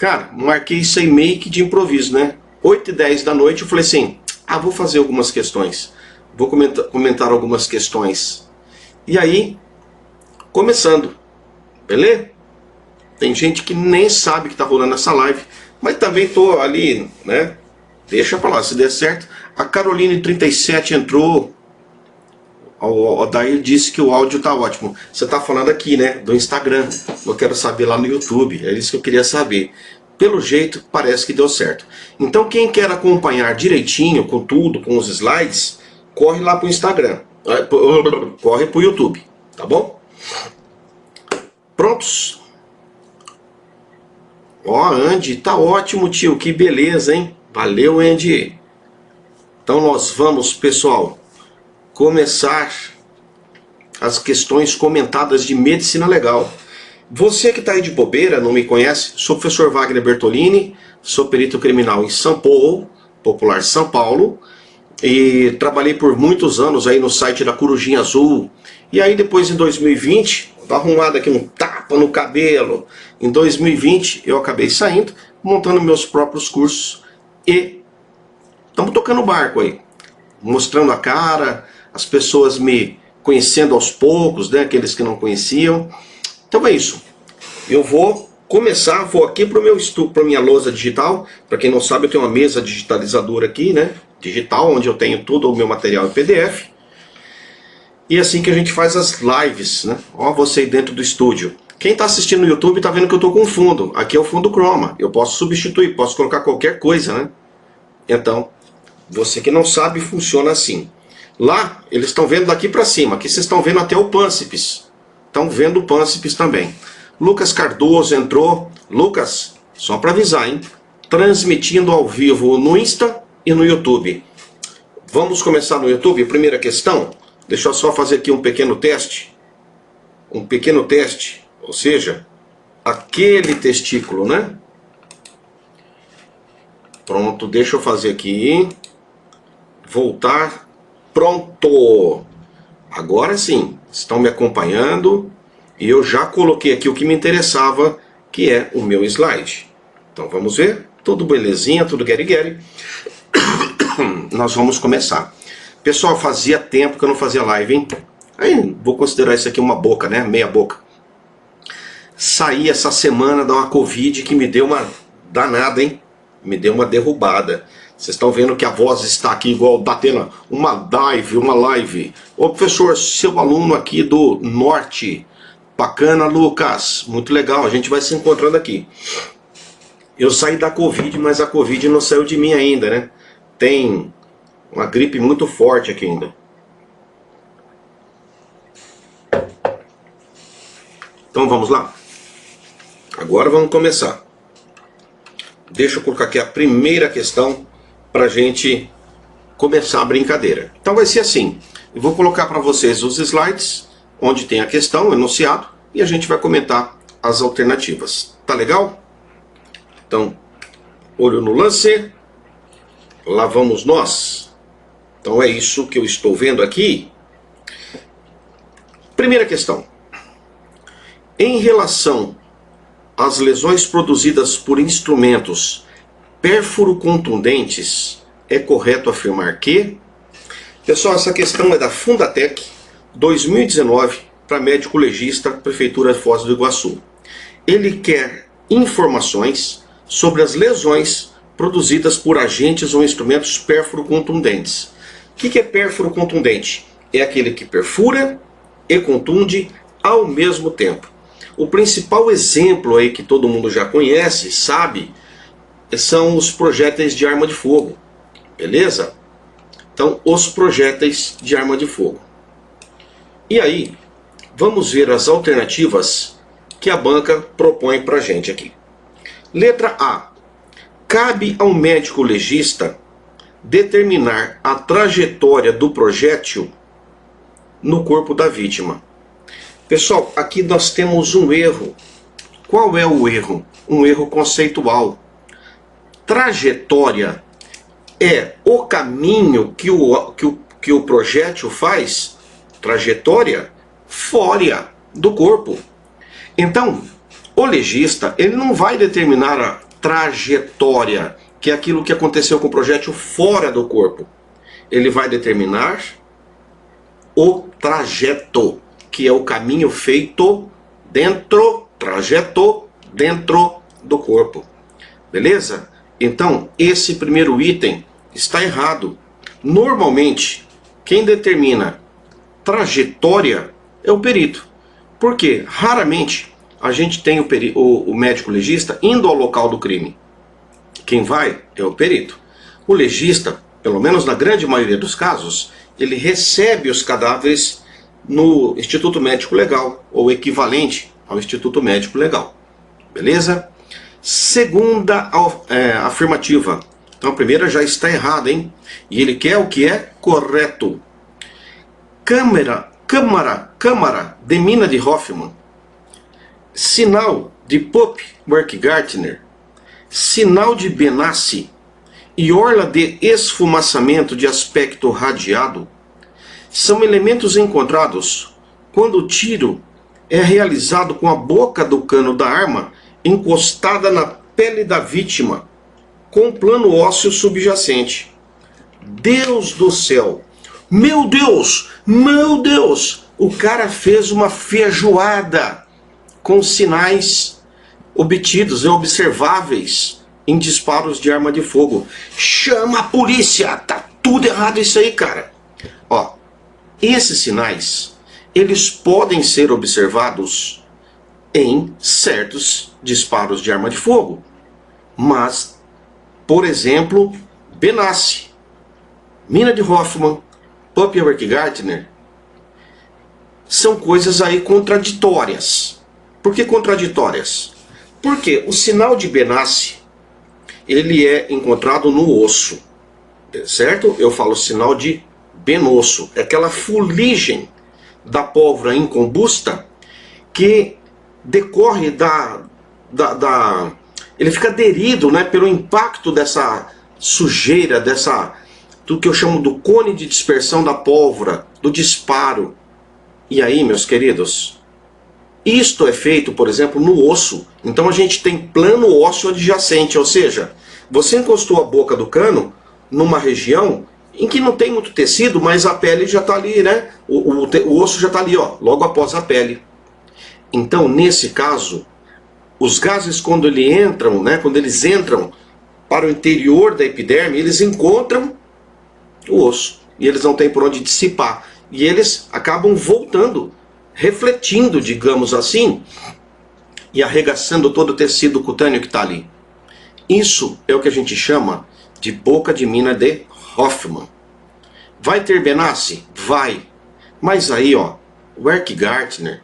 Cara, marquei isso aí meio que de improviso, né? 8h10 da noite eu falei assim, vou fazer algumas questões. Vou comentar algumas questões. E aí, começando, beleza? Tem gente que nem sabe que tá rolando essa live, mas também tô ali, né? Deixa pra lá, se der certo. A Caroline37 entrou. O Odair disse que o áudio tá ótimo. Você tá falando aqui, né? Do Instagram. Eu quero saber lá no YouTube. É isso que eu queria saber. Pelo jeito, parece que deu certo. Então, quem quer acompanhar direitinho, com tudo, com os slides, corre lá pro Instagram. Corre pro YouTube. Tá bom? Prontos? Ó, Andy, tá ótimo, tio. Que beleza, hein? Valeu, Andy. Então, nós vamos, pessoal, começar as questões comentadas de medicina legal. Você que está aí de bobeira, não me conhece, sou o professor Wagner Bertolini, sou perito criminal em São Paulo, popular São Paulo, e trabalhei por muitos anos aí no site da Corujinha Azul. E aí depois em 2020, tá arrumado aqui um tapa no cabelo, em 2020 eu acabei saindo, montando meus próprios cursos e estamos tocando o barco aí, mostrando a cara, as pessoas me conhecendo aos poucos, né, aqueles que não conheciam. Então é isso. Eu vou começar, vou aqui para o meu estudo, para minha lousa digital. Para quem não sabe, eu tenho uma mesa digitalizadora aqui, né, digital, onde eu tenho todo o meu material em PDF. E assim que a gente faz as lives, né? Ó, você aí dentro do estúdio. Quem está assistindo no YouTube está vendo que eu estou com fundo. Aqui é o fundo chroma. Eu posso substituir, posso colocar qualquer coisa, né? Então, você que não sabe, funciona assim. Lá, eles estão vendo daqui para cima. Aqui vocês estão vendo até o pâncipes. Estão vendo o pâncipes também. Lucas Cardoso entrou. Lucas, só para avisar, hein? Transmitindo ao vivo no Insta e no YouTube. Vamos começar no YouTube? Primeira questão. Deixa eu só fazer aqui um pequeno teste. Um pequeno teste. Ou seja, aquele testículo, né? Pronto, deixa eu fazer aqui. Voltar. Pronto. Agora sim, estão me acompanhando. E eu já coloquei aqui o que me interessava, que é o meu slide. Então vamos ver. Tudo belezinha, tudo gueri-gueri. Nós vamos começar. Pessoal, fazia tempo que eu não fazia live, hein? Aí, vou considerar isso aqui uma boca, né? Meia boca. Saí essa semana da uma Covid que me deu uma danada, hein? Me deu uma derrubada. Vocês estão vendo que a voz está aqui igual tá tendo uma live. Ô professor, seu aluno aqui do Norte. Bacana, Lucas. Muito legal, a gente vai se encontrando aqui. Eu saí da Covid, mas a Covid não saiu de mim ainda, né? Tem uma gripe muito forte aqui ainda. Então vamos lá. Agora vamos começar. Deixa eu colocar aqui a primeira questão para a gente começar a brincadeira. Então vai ser assim. Eu vou colocar para vocês os slides, onde tem a questão, o enunciado, e a gente vai comentar as alternativas. Tá legal? Então, olho no lance. Lá vamos nós. Então é isso que eu estou vendo aqui. Primeira questão. Em relação às lesões produzidas por instrumentos pérfuro-contundentes, é correto afirmar que... Pessoal, essa questão é da Fundatec, 2019, para médico legista, Prefeitura de Foz do Iguaçu. Ele quer informações sobre as lesões produzidas por agentes ou instrumentos pérfuro-contundentes. O que é pérfuro contundente? É aquele que perfura e contunde ao mesmo tempo. O principal exemplo aí que todo mundo já conhece, sabe, são os projéteis de arma de fogo. Beleza? Então, os projéteis de arma de fogo. E aí, vamos ver as alternativas que a banca propõe para a gente aqui. Letra A. Cabe ao médico legista determinar a trajetória do projétil no corpo da vítima. Pessoal, aqui nós temos um erro. Qual é o erro? Um erro conceitual. Trajetória é o caminho que o projétil faz, trajetória, fora do corpo. Então, o legista ele não vai determinar trajetória, que é aquilo que aconteceu com o projétil fora do corpo. Ele vai determinar o trajeto, que é o caminho feito dentro, trajeto dentro do corpo. Beleza? Então, esse primeiro item está errado. Normalmente, quem determina trajetória é o perito. Por quê? Raramente a gente tem o médico legista indo ao local do crime. Quem vai é o perito. O legista, pelo menos na grande maioria dos casos, ele recebe os cadáveres no Instituto Médico Legal, ou equivalente ao Instituto Médico Legal. Beleza? Segunda afirmativa. Então a primeira já está errada, hein? E ele quer o que é correto. Câmara de mina de Hoffman. Sinal de Pope-Werkgartner. Sinal de Benassi e orla de esfumaçamento de aspecto radiado são elementos encontrados quando o tiro é realizado com a boca do cano da arma encostada na pele da vítima, com plano ósseo subjacente. Deus do céu! Meu Deus! Meu Deus! O cara fez uma feijoada com sinais obtidos e observáveis em disparos de arma de fogo. Chama a polícia! Tá tudo errado isso aí, cara. Ó, esses sinais, eles podem ser observados em certos disparos de arma de fogo. Mas, por exemplo, Benassi, mina de Hoffman, Pope-Werkgartner, são coisas aí contraditórias. Por que contraditórias? Porque o sinal de Benassi, ele é encontrado no osso, certo? Eu falo sinal de benosso, é aquela fuligem da pólvora incombusta que decorre ele fica aderido, né, pelo impacto dessa sujeira, do que eu chamo do cone de dispersão da pólvora, do disparo. E aí, meus queridos, isto é feito, por exemplo, no osso. Então a gente tem plano ósseo adjacente, ou seja, você encostou a boca do cano numa região em que não tem muito tecido, mas a pele já está ali, né? O osso já está ali, ó, logo após a pele. Então, nesse caso, os gases, quando eles entram para o interior da epiderme, eles encontram o osso e eles não têm por onde dissipar. E eles acabam voltando, refletindo, digamos assim, e arregaçando todo o tecido cutâneo que está ali. Isso é o que a gente chama de boca de mina de Hoffman. Vai ter Benassi? Vai. Mas aí, ó, o Werkgartner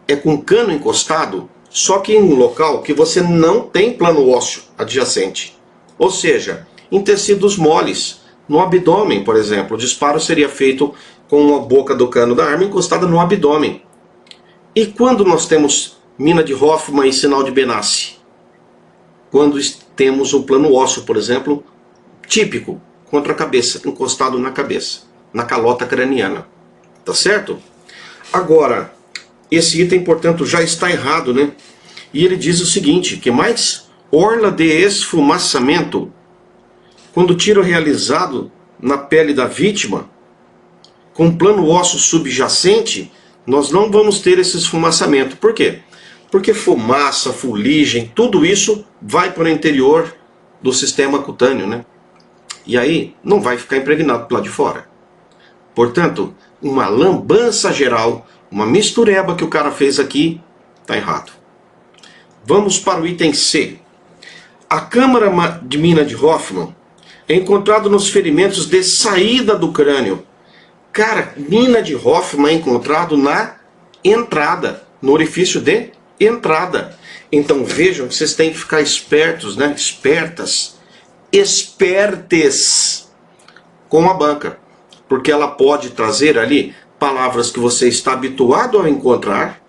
é com cano encostado, só que em um local que você não tem plano ósseo adjacente. Ou seja, em tecidos moles, no abdômen, por exemplo, o disparo seria feito com a boca do cano da arma encostada no abdômen. E quando nós temos mina de Hoffman e sinal de Benassi? Quando temos um plano ósseo, por exemplo, típico, contra a cabeça, encostado na cabeça, na calota craniana. Tá certo? Agora, esse item, portanto, já está errado, né? E ele diz o seguinte, que mais? Orla de esfumaçamento. Quando o tiro é realizado na pele da vítima, com plano ósseo subjacente, nós não vamos ter esse esfumaçamento. Por quê? Porque fumaça, fuligem, tudo isso vai para o interior do sistema cutâneo, né? E aí não vai ficar impregnado do lado de fora. Portanto, uma lambança geral, uma mistureba que o cara fez aqui, está errado. Vamos para o item C. A câmara de mina de Hoffman é encontrado nos ferimentos de saída do crânio. Cara, mina de Hoffman é encontrado na entrada, no orifício de entrada. Então vejam que vocês têm que ficar espertos, né? Espertas, espertes com a banca, porque ela pode trazer ali palavras que você está habituado a encontrar,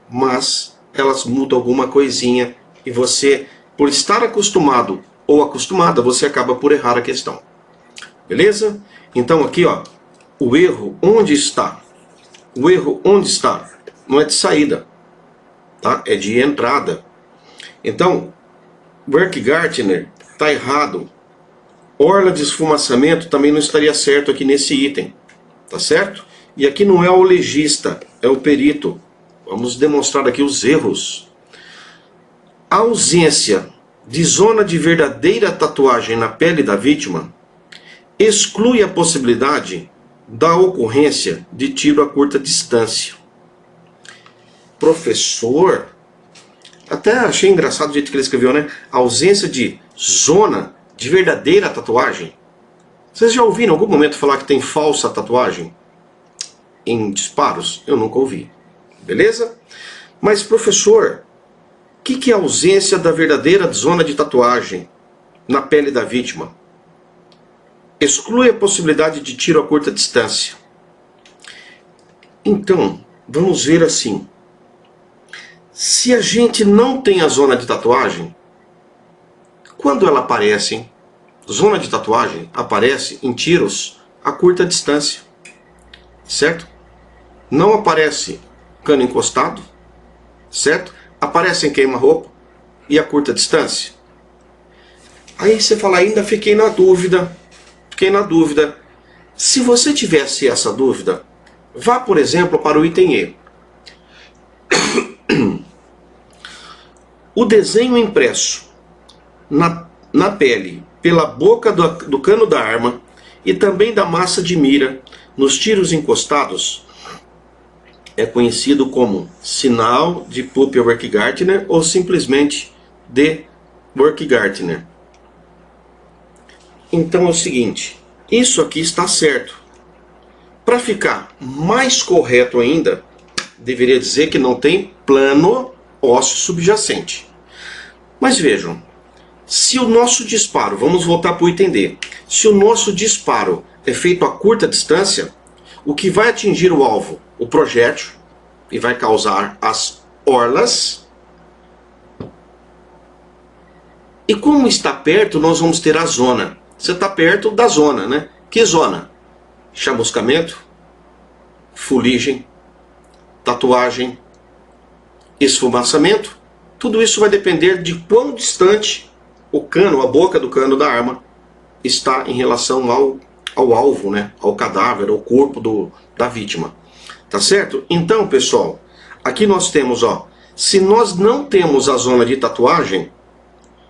mas elas mudam alguma coisinha e você, por estar acostumado ou acostumada, você acaba por errar a questão. Beleza? Então aqui, ó, o erro onde está? O erro onde está? Não é de saída, tá? É de entrada. Então, Werkgartner está errado. Orla de esfumaçamento também não estaria certo aqui nesse item. Tá certo? E aqui não é o legista, é o perito. Vamos demonstrar aqui os erros. A ausência de zona de verdadeira tatuagem na pele da vítima exclui a possibilidade da ocorrência de tiro a curta distância. Professor, até achei engraçado o jeito que ele escreveu, né? A ausência de zona de verdadeira tatuagem. Vocês já ouviram em algum momento falar que tem falsa tatuagem em disparos? Eu nunca ouvi. Beleza? Mas, professor, o que é a ausência da verdadeira zona de tatuagem na pele da vítima? Exclui a possibilidade de tiro a curta distância. Então, vamos ver assim. Se a gente não tem a zona de tatuagem, quando ela aparece, hein? Zona de tatuagem aparece em tiros a curta distância, certo? Não aparece cano encostado, certo? Aparece em queima-roupa e a curta distância. Aí você fala, ainda fiquei na dúvida. Se você tivesse essa dúvida, vá, por exemplo, para o item E. O desenho impresso na pele pela boca do cano da arma e também da massa de mira nos tiros encostados é conhecido como sinal de Puppia-Werkgartner ou simplesmente de Werkgartner. Então é o seguinte, isso aqui está certo. Para ficar mais correto ainda, deveria dizer que não tem plano ósseo subjacente. Mas vejam, se o nosso disparo, vamos voltar para o item D, se o nosso disparo é feito a curta distância, o que vai atingir o alvo? O projétil, e vai causar as orlas. E como está perto, nós vamos ter a zona. Você está perto da zona, né? Que zona? Chamuscamento, fuligem, tatuagem, esfumaçamento. Tudo isso vai depender de quão distante o cano, a boca do cano da arma, está em relação ao alvo, né? Ao cadáver, ao corpo da vítima. Tá certo? Então, pessoal, aqui nós temos, ó, se nós não temos a zona de tatuagem,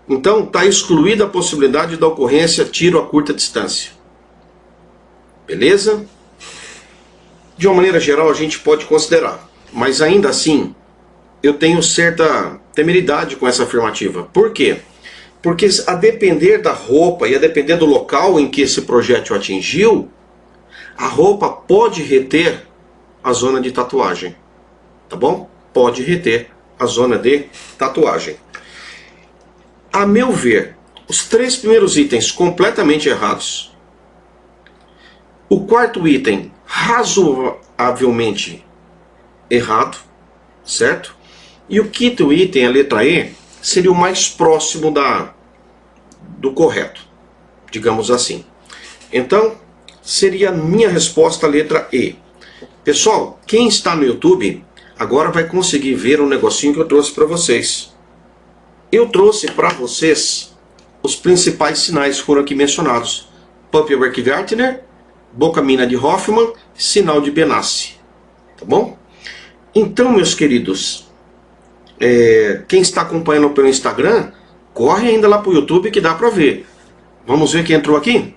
então está excluída a possibilidade da ocorrência tiro a curta distância. Beleza? De uma maneira geral a gente pode considerar, mas ainda assim eu tenho certa temeridade com essa afirmativa. Por quê? Porque a depender da roupa e a depender do local em que esse projétil atingiu, a roupa pode reter a zona de tatuagem. Tá bom? Pode reter a zona de tatuagem. A meu ver, os 3 primeiros itens completamente errados. O 4º item razoavelmente errado, certo? E o 5º item, a letra E, seria o mais próximo do correto, digamos assim. Então, seria a minha resposta a letra E. Pessoal, quem está no YouTube, agora vai conseguir ver um negocinho que eu trouxe para vocês. Eu trouxe para vocês os principais sinais que foram aqui mencionados. Puppia-Werkgartner, boca-mina de Hoffman, sinal de Benassi. Tá bom? Então, meus queridos, quem está acompanhando pelo Instagram, corre ainda lá para o YouTube que dá para ver. Vamos ver quem entrou aqui?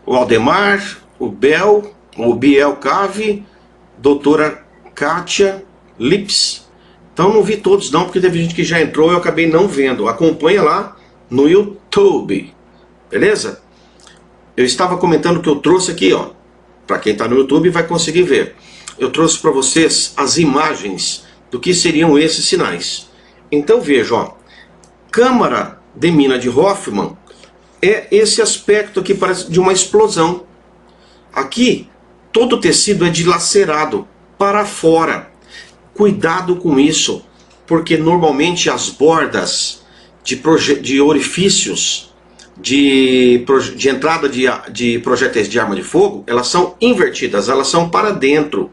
O Aldemar, o Biel Cave, doutora Kátia Lips. Então não vi todos não, porque teve gente que já entrou e eu acabei não vendo. Acompanha lá no YouTube. Beleza? Eu estava comentando que eu trouxe aqui, ó. Para quem está no YouTube vai conseguir ver. Eu trouxe para vocês as imagens do que seriam esses sinais. Então veja, ó. Câmara de mina de Hoffman é esse aspecto aqui parece de uma explosão. Aqui todo o tecido é dilacerado para fora. Cuidado com isso, porque normalmente as bordas de orifícios de entrada de projéteis de arma de fogo, elas são invertidas, elas são para dentro.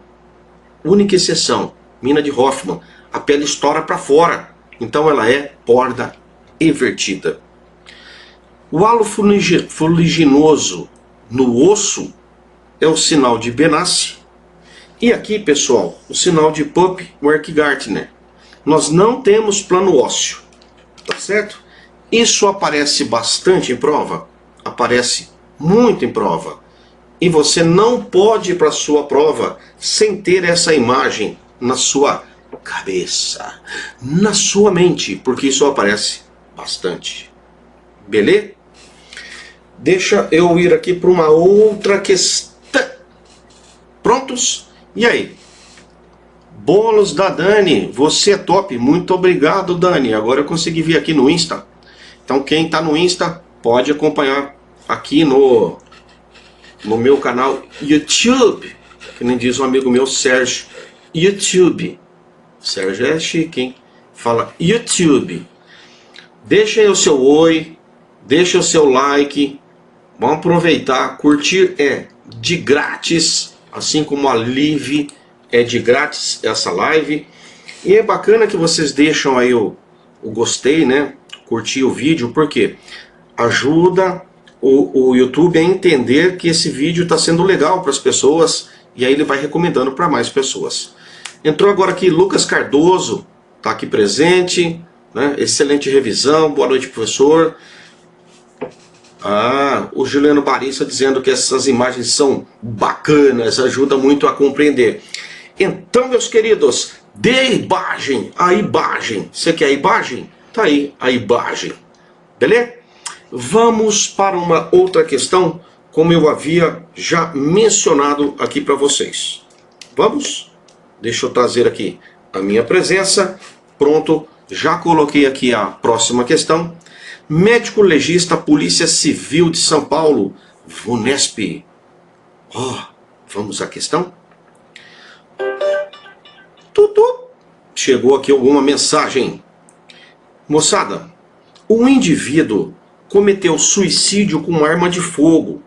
Única exceção, mina de Hoffman, a pele estoura para fora, então ela é borda evertida. O halo fuliginoso no osso é o sinal de Benassi. E aqui, pessoal, o sinal de Pupp-Werkgartner. Nós não temos plano ósseo, tá certo? Isso aparece bastante em prova, aparece muito em prova. E você não pode ir para a sua prova sem ter essa imagem na sua cabeça, na sua mente, porque isso aparece bastante. Beleza? Deixa eu ir aqui para uma outra questão. Prontos? E aí? Bônus da Dani, você é top, muito obrigado, Dani. Agora eu consegui vir aqui no Insta. Então quem está no Insta pode acompanhar aqui no meu canal YouTube, que nem diz um amigo meu, Sérgio. YouTube. Sérgio é chique, hein? Fala YouTube. Deixa aí o seu oi, deixa o seu like. Vamos aproveitar, curtir é de grátis, assim como a live é de grátis essa live. E é bacana que vocês deixam aí o gostei, né? Curtir o vídeo, porque ajuda o YouTube a entender que esse vídeo está sendo legal para as pessoas, e aí ele vai recomendando para mais pessoas. Entrou agora aqui Lucas Cardoso, está aqui presente, né? Excelente revisão, boa noite, professor. O Juliano Barissa dizendo que essas imagens são bacanas, ajuda muito a compreender. Então, meus queridos, dê a imagem, a imagem. Você quer a imagem? Tá aí a imagem. Beleza? Vamos para uma outra questão, como eu havia já mencionado aqui para vocês. Vamos? Deixa eu trazer aqui a minha presença. Pronto, já coloquei aqui a próxima questão. Médico legista, Polícia Civil de São Paulo, VUNESP. Vamos à questão? Chegou aqui alguma mensagem. Moçada, um indivíduo cometeu suicídio com arma de fogo.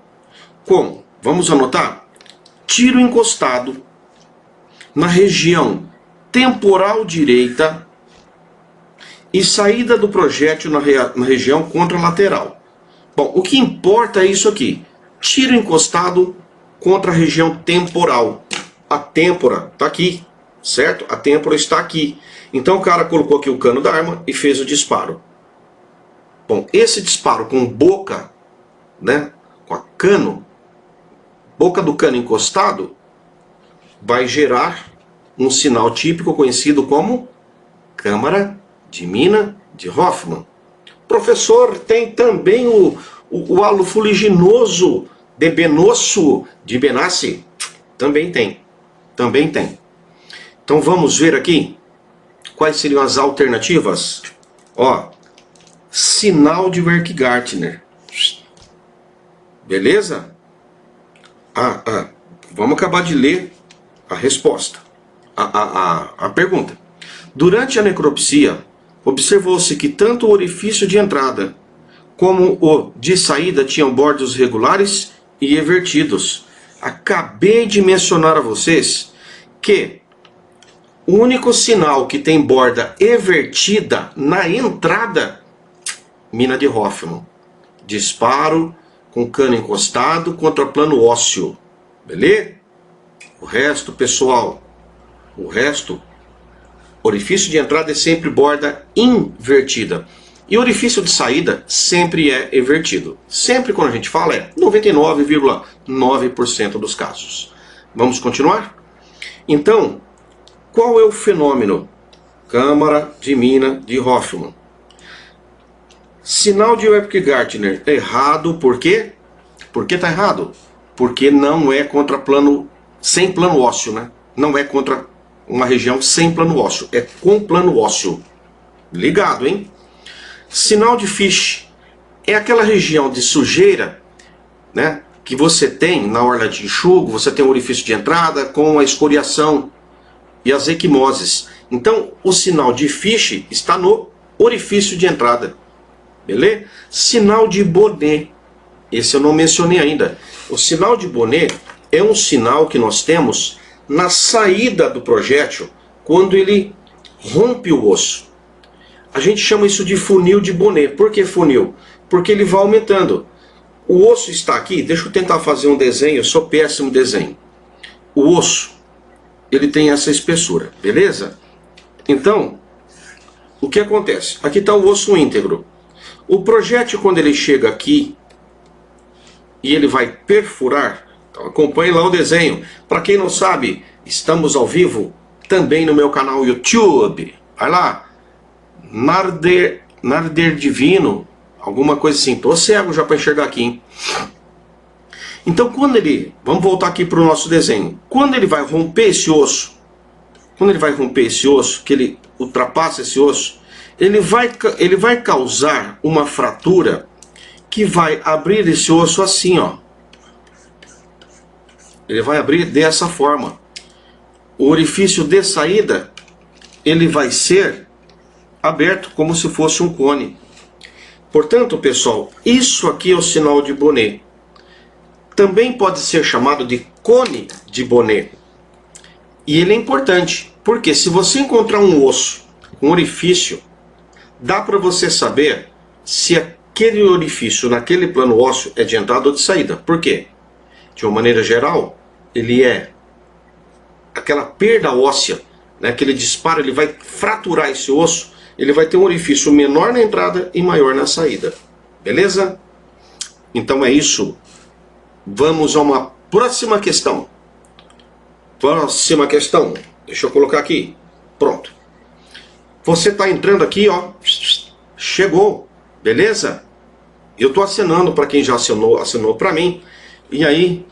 Como? Vamos anotar? Tiro encostado na região temporal direita e saída do projétil na região contralateral. Bom, o que importa é isso aqui. Tiro encostado contra a região temporal. A têmpora está aqui, certo? A têmpora está aqui. Então o cara colocou aqui o cano da arma e fez o disparo. Bom, esse disparo com boca, né, com a cano, boca do cano encostado, vai gerar um sinal típico conhecido como câmara de mina de Hoffman. Professor, tem também o halo fuliginoso de Benassi de Benassi? Também tem. Também tem. Então vamos ver aqui quais seriam as alternativas. Sinal de Werkgartner. Beleza? Vamos acabar de ler a resposta. A pergunta. Durante a necropsia, observou-se que tanto o orifício de entrada como o de saída tinham bordos regulares e evertidos. Acabei de mencionar a vocês que o único sinal que tem borda evertida na entrada, mina de Hoffman. Disparo com cano encostado contra plano ósseo. Beleza? O resto, pessoal, orifício de entrada é sempre borda invertida. E orifício de saída sempre é evertido. Sempre quando a gente fala é 99,9% dos casos. Vamos continuar? Então, qual é o fenômeno? Câmara de mina de Hoffman. Sinal de Werkgartner errado, por quê? Por que está errado? Porque não é contra plano, sem plano ósseo, né? Não é contra uma região sem plano ósseo, é com plano ósseo. Ligado, hein? Sinal de Fish é aquela região de sujeira, né, que você tem na orla de enxugo, você tem o orifício de entrada com a escoriação e as equimoses. Então, o sinal de Fish está no orifício de entrada. Beleza? Sinal de Bonnet. Esse eu não mencionei ainda. O sinal de Bonnet é um sinal que nós temos na saída do projétil, quando ele rompe o osso. A gente chama isso de funil de Bonnet. Por que funil? Porque ele vai aumentando. O osso está aqui, deixa eu tentar fazer um desenho, eu sou péssimo em desenho. O osso, ele tem essa espessura, beleza? Então, o que acontece? Aqui está o osso íntegro. O projétil, quando ele chega aqui, e ele vai perfurar, então acompanhe lá o desenho. Para quem não sabe, estamos ao vivo também no meu canal YouTube. Vai lá, Narder Divino, alguma coisa assim. Tô cego já para enxergar aqui, hein? Então quando ele, vamos voltar aqui para o nosso desenho. Quando ele vai romper esse osso, que ele ultrapassa esse osso, ele vai causar uma fratura que vai abrir esse osso assim, ó. Ele vai abrir dessa forma. O orifício de saída, ele vai ser aberto como se fosse um cone. Portanto, pessoal, isso aqui é o sinal de Bonnet. Também pode ser chamado de cone de Bonnet. E ele é importante, porque se você encontrar um osso com orifício, dá para você saber se aquele orifício naquele plano ósseo é de entrada ou de saída. Por quê? De uma maneira geral, ele é aquela perda óssea, né, aquele disparo, ele vai fraturar esse osso, ele vai ter um orifício menor na entrada e maior na saída. Beleza? Então é isso. Vamos a uma próxima questão. Próxima questão. Deixa eu colocar aqui. Pronto. Você está entrando aqui, ó. Chegou. Beleza? Eu estou acenando para quem já assinou para mim. E aí,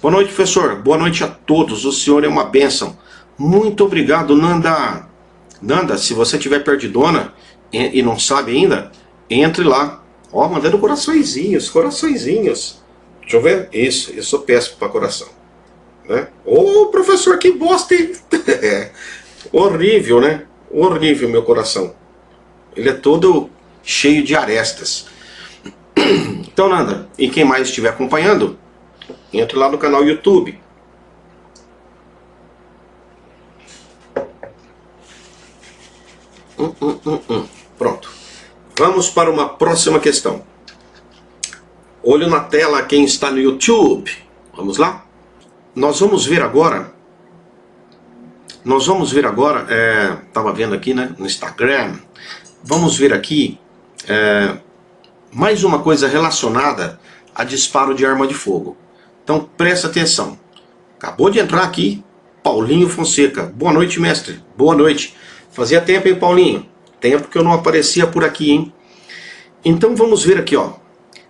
boa noite, professor. Boa noite a todos. O senhor é uma bênção. Muito obrigado, Nanda. Nanda, se você tiver perdidona e não sabe ainda, entre lá. Ó, mandando coraçõezinhos, coraçõezinhos. Deixa eu ver. Isso, eu sou péssimo para coração. Né? Ô, professor, que bosta, hein? Horrível, né? Horrível, meu coração. Ele é todo cheio de arestas. Então, Nanda, e quem mais estiver acompanhando, entre lá no canal YouTube. Pronto. Vamos para uma próxima questão. Olho na tela quem está no YouTube. Vamos lá? Nós vamos ver agora. Estava vendo aqui, né, no Instagram. Vamos ver aqui mais uma coisa relacionada a disparo de arma de fogo. Então presta atenção. Acabou de entrar aqui Paulinho Fonseca. Boa noite, mestre. Boa noite. Fazia tempo, hein, Paulinho? Tempo que eu não aparecia por aqui, hein? Então vamos ver aqui, ó.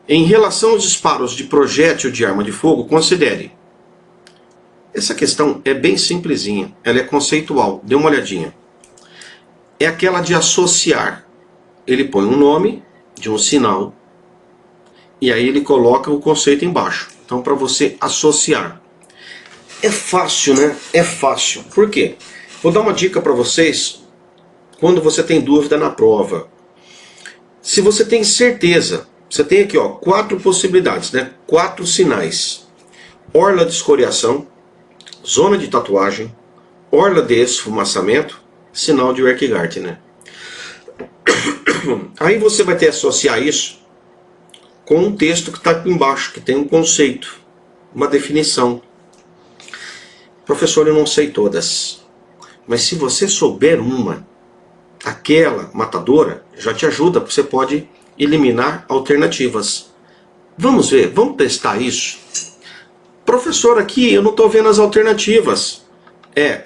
Em relação aos disparos de projétil de arma de fogo, considere. Essa questão é bem simplesinha. Ela é conceitual. Dê uma olhadinha. É aquela de associar. Ele põe um nome de um sinal e aí ele coloca o conceito embaixo. Então, para você associar. É fácil, né? É fácil. Por quê? Vou dar uma dica para vocês quando você tem dúvida na prova. Se você tem certeza, você tem aqui, ó, 4 possibilidades, né? 4 sinais. Orla de escoriação, zona de tatuagem, orla de esfumaçamento, sinal de Werkgartner. Aí você vai ter que associar isso com um texto que está aqui embaixo, que tem um conceito, uma definição. Professor, eu não sei todas, mas se você souber uma, aquela matadora já te ajuda, você pode eliminar alternativas. Vamos ver, vamos testar isso. Professor, aqui eu não estou vendo as alternativas.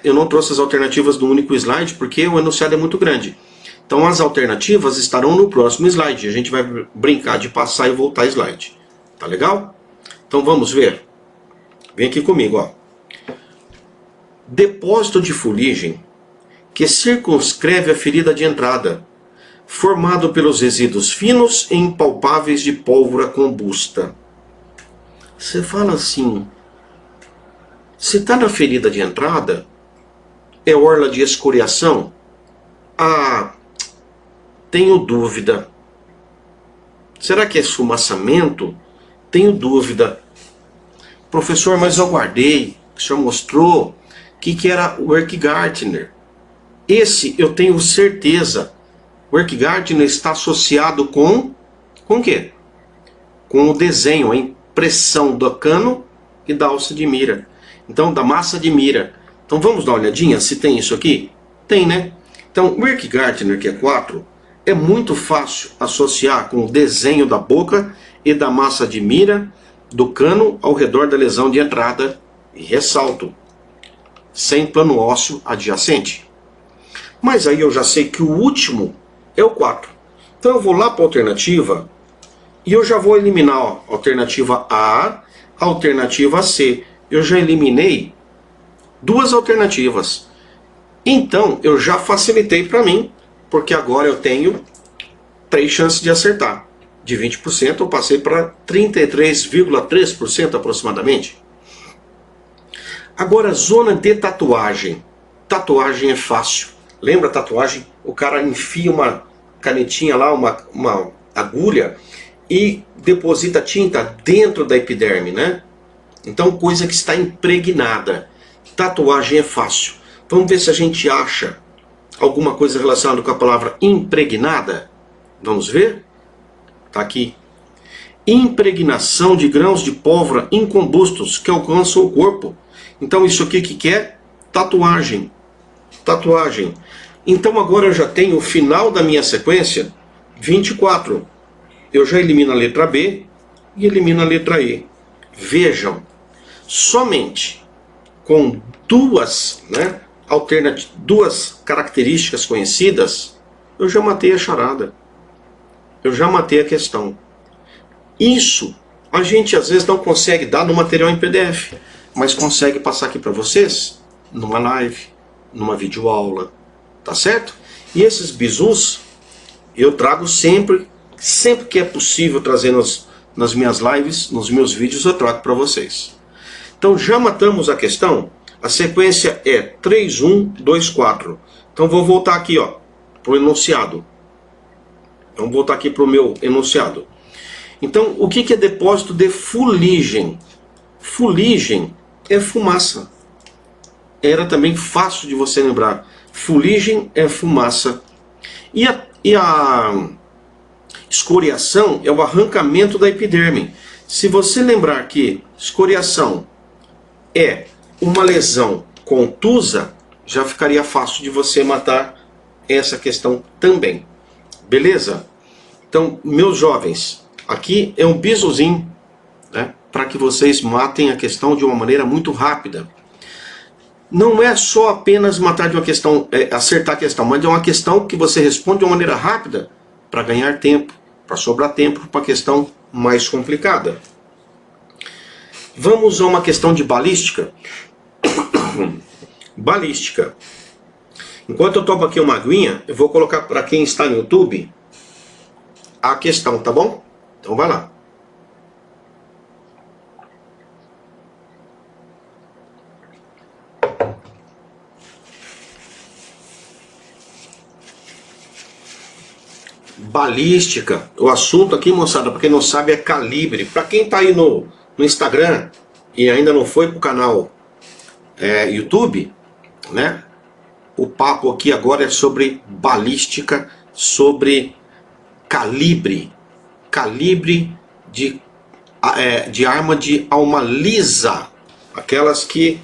Eu não trouxe as alternativas do único slide porque o enunciado é muito grande. Então as alternativas estarão no próximo slide. A gente vai brincar de passar e voltar slide. Tá legal? Então vamos ver. Vem aqui comigo, ó. Depósito de fuligem que circunscreve a ferida de entrada, formado pelos resíduos finos e impalpáveis de pólvora combusta. Você fala assim, se está na ferida de entrada, é orla de escoriação? Ah, tenho dúvida. Será que é esfumaçamento? Tenho dúvida. Professor, mas eu guardei, o senhor mostrou que era o Werkgartner. Esse eu tenho certeza O Erk Gardner está associado com o quê? Com o desenho, a impressão do cano e da alça de mira. Então, da massa de mira. Então vamos dar uma olhadinha se tem isso aqui? Tem, né? Então o Erk Gardner Q4 é muito fácil associar com o desenho da boca e da massa de mira do cano ao redor da lesão de entrada e ressalto, sem plano ósseo adjacente. Mas aí eu já sei que o último é o 4. Então eu vou lá para a alternativa e eu já vou eliminar a alternativa A, a alternativa C. Eu já eliminei duas alternativas. Então eu já facilitei para mim, porque agora eu tenho 3 chances de acertar. De 20% eu passei para 33,3% aproximadamente. Agora, zona de tatuagem. Tatuagem é fácil. Lembra a tatuagem? O cara enfia uma canetinha lá, uma agulha, e deposita tinta dentro da epiderme, né? Então, coisa que está impregnada. Tatuagem é fácil. Vamos ver se a gente acha alguma coisa relacionada com a palavra impregnada. Vamos ver? Está aqui. Impregnação de grãos de pólvora incombustos que alcançam o corpo. Então isso aqui que é? Tatuagem. Tatuagem. Então agora eu já tenho o final da minha sequência, 24. Eu já elimino a letra B e elimino a letra E. Vejam, somente com duas características conhecidas, eu já matei a charada. Eu já matei a questão. Isso a gente às vezes não consegue dar no material em PDF, mas consegue passar aqui para vocês numa live, numa videoaula, tá certo? E esses bizus eu trago sempre que é possível trazer nas minhas lives, nos meus vídeos eu trago para vocês. Então já matamos a questão, a sequência é 3, 1, 2, 4. Então vou voltar aqui para o enunciado. Vamos voltar aqui para o meu enunciado. Então, o que é depósito de fuligem? Fuligem é fumaça. Era também fácil de você lembrar. Fuligem é fumaça. E a escoriação é o arrancamento da epiderme. Se você lembrar que escoriação é uma lesão contusa, já ficaria fácil de você matar essa questão também. Beleza? Então, meus jovens, aqui é um bizuzinho, né, para que vocês matem a questão de uma maneira muito rápida. Não é só apenas matar de uma questão, acertar a questão, mas é uma questão que você responde de uma maneira rápida para ganhar tempo, para sobrar tempo para uma questão mais complicada. Vamos a uma questão de balística. Balística. Enquanto eu tomo aqui uma aguinha, eu vou colocar para quem está no YouTube a questão, tá bom? Então vai lá. Balística. O assunto aqui, moçada, para quem não sabe, é calibre. Para quem está aí no Instagram e ainda não foi para o canal YouTube, né? O papo aqui agora é sobre balística, sobre calibre. Calibre de arma de alma lisa. Aquelas que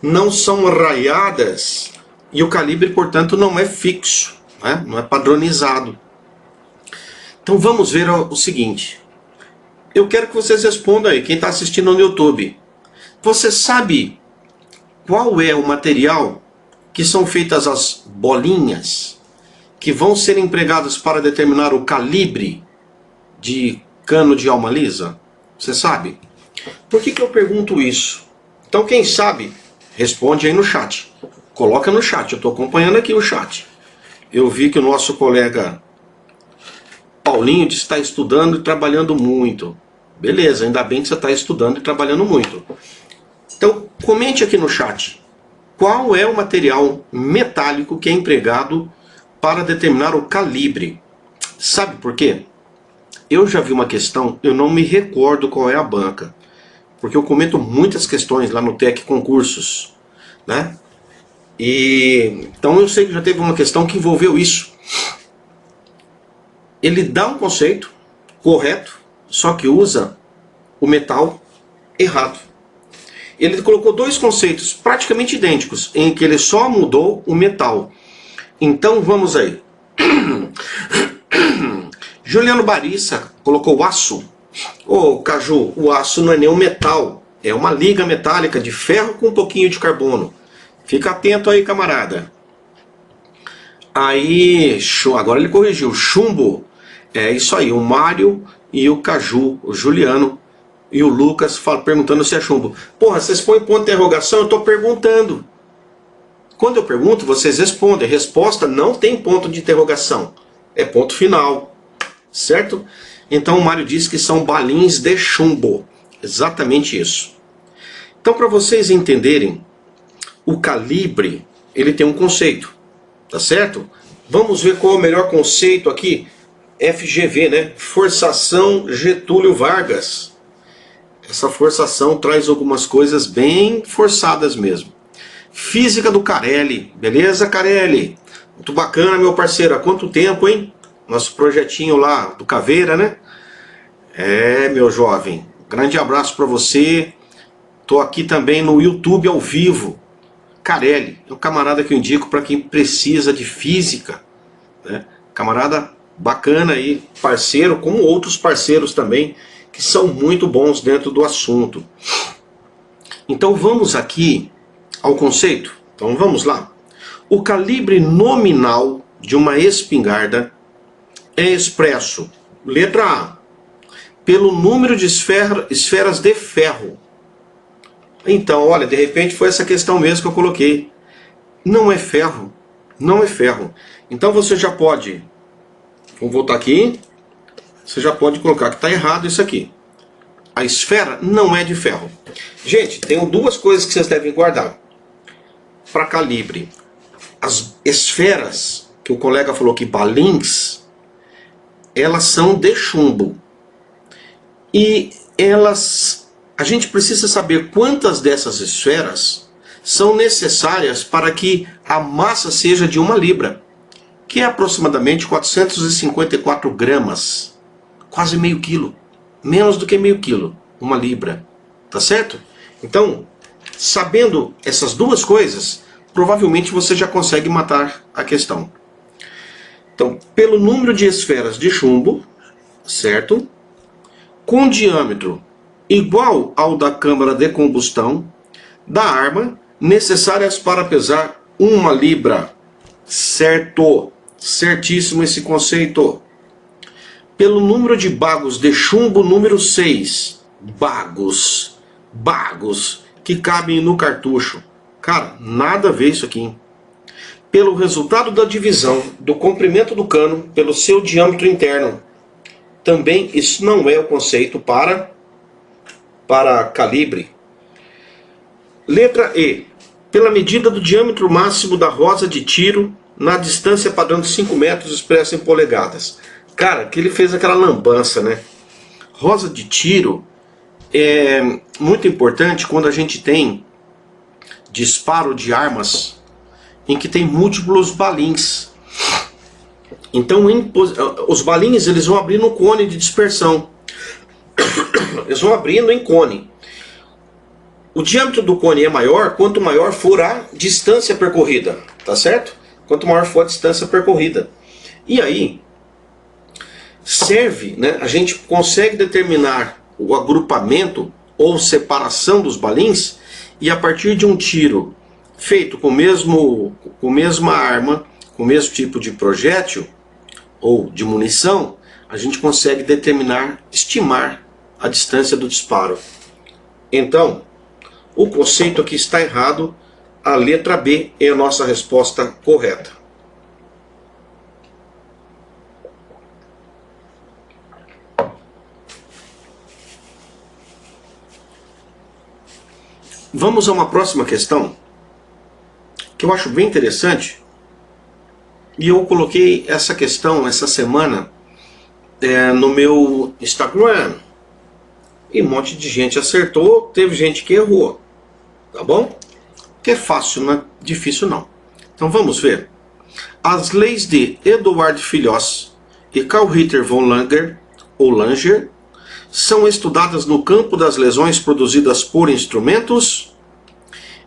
não são raiadas. E o calibre, portanto, não é fixo, né? Não é padronizado. Então vamos ver o seguinte. Eu quero que vocês respondam aí, quem está assistindo no YouTube. Você sabe qual é o material que são feitas as bolinhas que vão ser empregadas para determinar o calibre de cano de alma lisa? Você sabe? Por que eu pergunto isso? Então quem sabe, responde aí no chat. Coloca no chat, eu estou acompanhando aqui o chat. Eu vi que o nosso colega Paulinho está estudando e trabalhando muito. Beleza, ainda bem que você está estudando e trabalhando muito. Então comente aqui no chat. Qual é o material metálico que é empregado para determinar o calibre? Sabe por quê? Eu já vi uma questão, eu não me recordo qual é a banca, porque eu comento muitas questões lá no Tec Concursos, né? E então eu sei que já teve uma questão que envolveu isso. ele dá um conceito correto, só que usa o metal errado. Ele colocou dois conceitos praticamente idênticos, em que ele só mudou o metal. Então vamos aí. Juliano Barissa colocou o aço. Ô Caju, o aço não é nem um metal, é uma liga metálica de ferro com um pouquinho de carbono. Fica atento aí, camarada. Aí, agora ele corrigiu, chumbo. É isso aí, o Mário e o Caju, o Juliano e o Lucas perguntando se é chumbo. Porra, vocês põem ponto de interrogação, eu estou perguntando. Quando eu pergunto, vocês respondem. Resposta não tem ponto de interrogação, é ponto final, certo? Então o Mário diz que são balins de chumbo, exatamente isso. Então, para vocês entenderem, o calibre, ele tem um conceito, tá certo? Vamos ver qual é o melhor conceito aqui. FGV, né? Forçação Getúlio Vargas. Essa forçação traz algumas coisas bem forçadas mesmo. Física do Carelli, beleza, Carelli? Muito bacana, meu parceiro. Há quanto tempo, hein? Nosso projetinho lá do Caveira, né? É, meu jovem. Grande abraço para você. Tô aqui também no YouTube ao vivo. Carelli, é um camarada que eu indico para quem precisa de física, né? Camarada bacana aí, parceiro, como outros parceiros também, que são muito bons dentro do assunto. Então vamos aqui ao conceito. Então vamos lá. O calibre nominal de uma espingarda é expresso, letra A, pelo número de esferas de ferro. Então, olha, de repente foi essa questão mesmo que eu coloquei. Não é ferro, não é ferro. Então você já pode, vamos voltar aqui, você já pode colocar que está errado isso aqui. A esfera não é de ferro. Gente, tem duas coisas que vocês devem guardar para calibre. As esferas, que o colega falou que balins, elas são de chumbo. E elas, a gente precisa saber quantas dessas esferas são necessárias para que a massa seja de 1 libra, que é aproximadamente 454 gramas, quase meio quilo, menos do que meio quilo, 1 libra, tá certo? Então, sabendo essas duas coisas, provavelmente você já consegue matar a questão. Então, pelo número de esferas de chumbo, certo? Com diâmetro igual ao da câmara de combustão da arma, necessárias para pesar 1 libra. Certo, certíssimo esse conceito. Pelo número de bagos de chumbo número 6, bagos, que cabem no cartucho. Cara, nada a ver isso aqui, hein? Pelo resultado da divisão do comprimento do cano pelo seu diâmetro interno. Também isso não é o conceito para calibre. Letra E. Pela medida do diâmetro máximo da rosa de tiro na distância padrão de 5 metros expressa em polegadas. Cara, que ele fez aquela lambança, né? Rosa de tiro é muito importante quando a gente tem disparo de armas em que tem múltiplos balins. Então os balins eles vão abrindo um cone de dispersão. Eles vão abrindo em cone. O diâmetro do cone é maior quanto maior for a distância percorrida, tá certo? Quanto maior for a distância percorrida. E aí serve, né? A gente consegue determinar o agrupamento ou separação dos balins, e a partir de um tiro feito com a mesma arma, com o mesmo tipo de projétil ou de munição, a gente consegue determinar, estimar a distância do disparo. Então, o conceito aqui está errado, a letra B é a nossa resposta correta. Vamos a uma próxima questão, que eu acho bem interessante, e eu coloquei essa questão essa semana no meu Instagram, e um monte de gente acertou, teve gente que errou, tá bom? Que é fácil, não é difícil não. Então vamos ver. As leis de Eduard Filhós e Karl-Ritter von Langer, ou Langer, são estudadas no campo das lesões produzidas por instrumentos.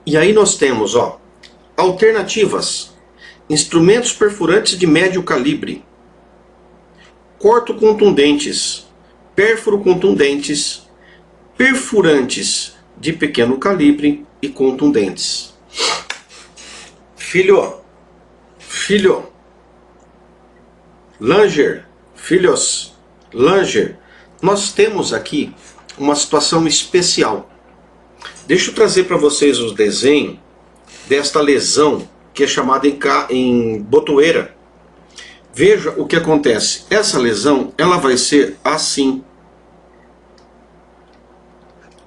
E aí nós temos, ó, alternativas: instrumentos perfurantes de médio calibre, cortocontundentes, pérfuro-contundentes, perfurantes de pequeno calibre e contundentes. Filho, Langer, filhos, Langer, nós temos aqui uma situação especial. Deixa eu trazer para vocês o desenho desta lesão que é chamada em botoeira. Veja o que acontece. Essa lesão, ela vai ser assim.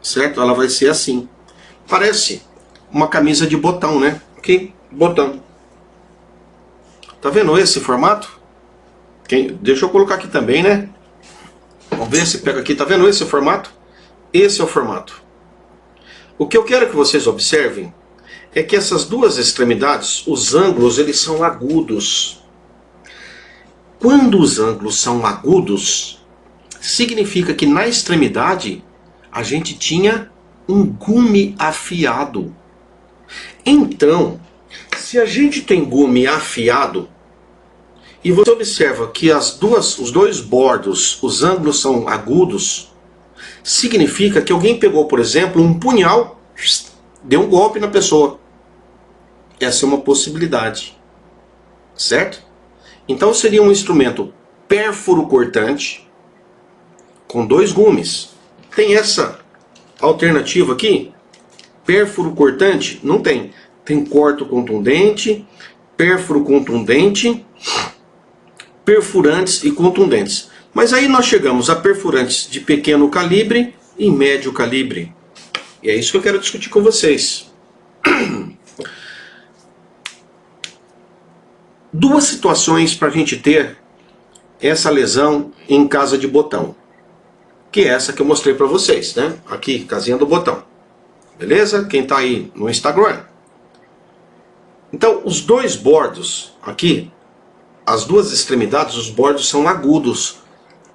Certo? Ela vai ser assim. Parece uma camisa de botão, né? Aqui, botão. Tá vendo esse formato? Deixa eu colocar aqui também, né? Vamos ver se pega aqui. Tá vendo esse formato? Esse é o formato. O que eu quero que vocês observem é que essas duas extremidades, os ângulos, eles são agudos. Quando os ângulos são agudos, significa que na extremidade a gente tinha um gume afiado. Então, se a gente tem gume afiado, e você observa que os dois bordos, os ângulos são agudos, significa que alguém pegou, por exemplo, um punhal, deu um golpe na pessoa. Essa é uma possibilidade. Certo? Então seria um instrumento pérfuro cortante com dois gumes. Tem essa alternativa aqui? Pérfuro cortante? Não tem. Tem corto contundente, pérfuro contundente, perfurantes e contundentes. Mas aí nós chegamos a perfurantes de pequeno calibre e médio calibre. E é isso que eu quero discutir com vocês. Duas situações para a gente ter essa lesão em casa de botão. Que é essa que eu mostrei para vocês, né? Aqui, casinha do botão. Beleza? Quem está aí no Instagram. Então, os dois bordos aqui, as duas extremidades, os bordos são agudos.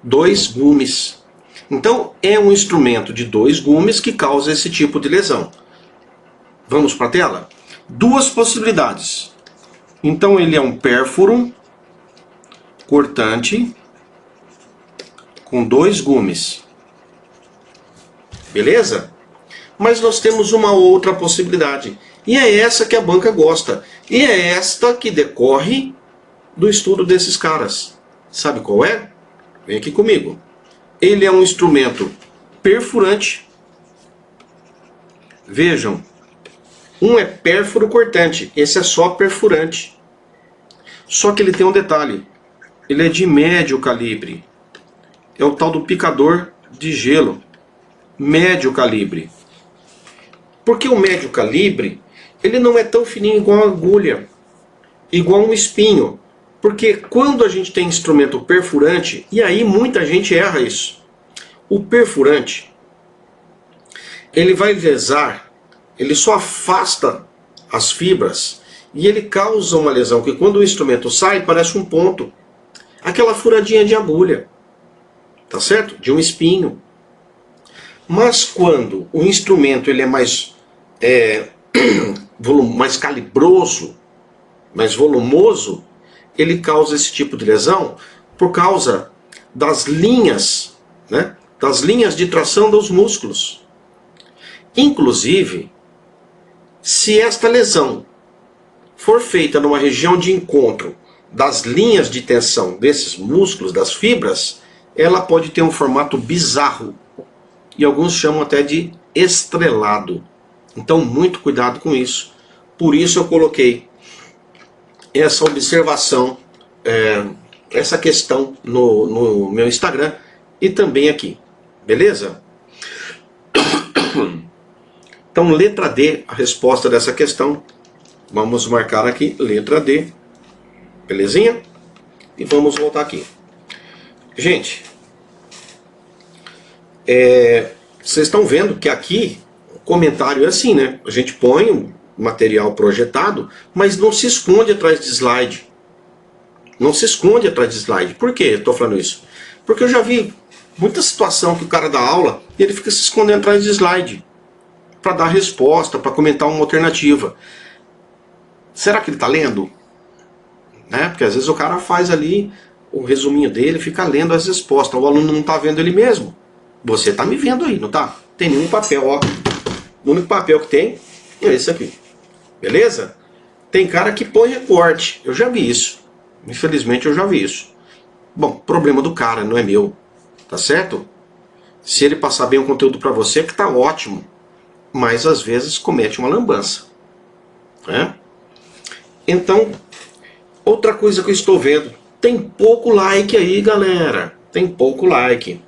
Dois gumes. Então, é um instrumento de dois gumes que causa esse tipo de lesão. Vamos para a tela? Duas possibilidades. Então ele é um pérfuro cortante com dois gumes. Beleza? Mas nós temos uma outra possibilidade. E é essa que a banca gosta. E é esta que decorre do estudo desses caras. Sabe qual é? Vem aqui comigo. Ele é um instrumento perfurante. Vejam. Um é pérfuro cortante, esse é só perfurante. Só que ele tem um detalhe, ele é de médio calibre. É o tal do picador de gelo, médio calibre. Porque o médio calibre, ele não é tão fininho igual a agulha, igual um espinho. Porque quando a gente tem instrumento perfurante, e aí muita gente erra isso. O perfurante, ele vai lesar, ele só afasta as fibras e ele causa uma lesão que quando o instrumento sai parece um ponto. Aquela furadinha de agulha. Tá certo? De um espinho. Mas quando o instrumento ele é mais, mais calibroso, mais volumoso, ele causa esse tipo de lesão por causa das linhas, né? Das linhas de tração dos músculos. Inclusive, se esta lesão for feita numa região de encontro das linhas de tensão desses músculos, das fibras, ela pode ter um formato bizarro. E alguns chamam até de estrelado. Então, muito cuidado com isso. Por isso eu coloquei essa observação, essa questão no meu Instagram e também aqui. Beleza? Então, letra D, a resposta dessa questão. Vamos marcar aqui, letra D. Belezinha? E vamos voltar aqui. Gente, vocês estão vendo que aqui o comentário é assim, né? A gente põe o material projetado, mas não se esconde atrás de slide. Não se esconde atrás de slide. Por que eu estou falando isso? Porque eu já vi muita situação que o cara dá aula e ele fica se escondendo atrás de slide para dar resposta, para comentar uma alternativa. Será que ele está lendo? Né? Porque às vezes o cara faz ali o resuminho dele, fica lendo as respostas. O aluno não está vendo ele mesmo. Você está me vendo aí, não tá? Tem nenhum papel, ó. O único papel que tem é esse aqui. Beleza? Tem cara que põe recorte. Eu já vi isso. Infelizmente eu já vi isso. Bom, problema do cara, não é meu. Tá certo? Se ele passar bem o conteúdo para você, que tá ótimo. Mas às vezes comete uma lambança. Né? Então, outra coisa que eu estou vendo. Tem pouco like aí, galera. Tem pouco like.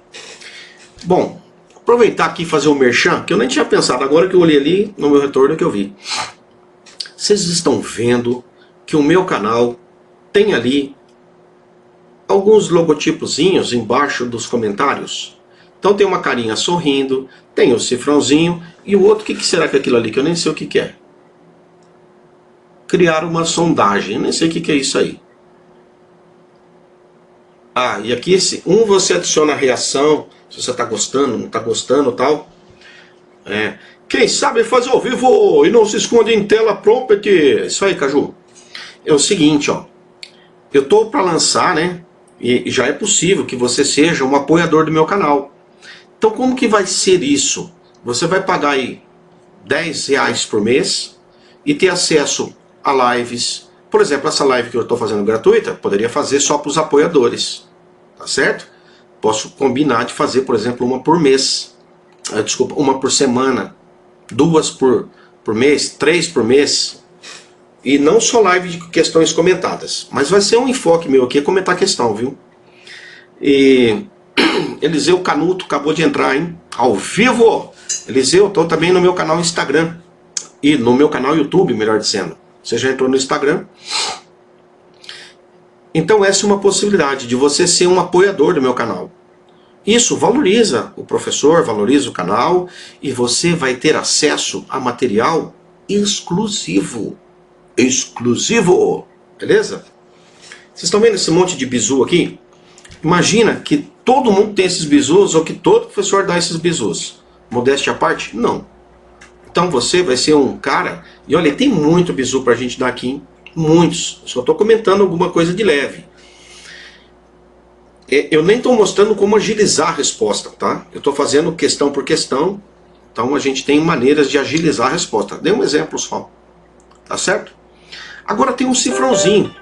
Bom, aproveitar aqui e fazer um merchan, que eu nem tinha pensado. Agora que eu olhei ali no meu retorno que eu vi. Vocês estão vendo que o meu canal tem ali alguns logotipozinhos embaixo dos comentários. Então tem uma carinha sorrindo, tem o cifrãozinho e o outro, o que será que é aquilo ali que eu nem sei o que é? Criar uma sondagem, eu nem sei o que é isso aí. Ah, e aqui esse você adiciona a reação, se você está gostando, não está gostando e tal. Quem sabe fazer ao vivo e não se esconde em tela prompt. Isso aí, Caju. É o seguinte, ó. Eu estou para lançar, né? E já é possível que você seja um apoiador do meu canal. Então como que vai ser isso? Você vai pagar aí R$10 por mês e ter acesso a lives. Por exemplo, essa live que eu estou fazendo gratuita, poderia fazer só para os apoiadores. Tá certo? Posso combinar de fazer, por exemplo, uma por mês. Desculpa, uma por semana. 2 por mês, 3 por mês. E não só live de questões comentadas. Mas vai ser um enfoque meu aqui, comentar questão, viu? E Eliseu Canuto acabou de entrar, hein? Ao vivo! Eliseu, estou também no meu canal Instagram. E no meu canal YouTube, melhor dizendo. Você já entrou no Instagram? Então essa é uma possibilidade de você ser um apoiador do meu canal. Isso valoriza o professor, valoriza o canal e você vai ter acesso a material exclusivo. Exclusivo! Beleza? Vocês estão vendo esse monte de bizu aqui? Imagina que todo mundo tem esses bizus ou que todo professor dá esses bizus. Modéstia à parte? Não. Então você vai ser um cara... E olha, tem muito bizu pra gente dar aqui, hein? Muitos. Só estou comentando alguma coisa de leve. Eu nem estou mostrando como agilizar a resposta, tá? Eu estou fazendo questão por questão. Então a gente tem maneiras de agilizar a resposta. Dei um exemplo só. Tá certo? Agora tem um cifrãozinho.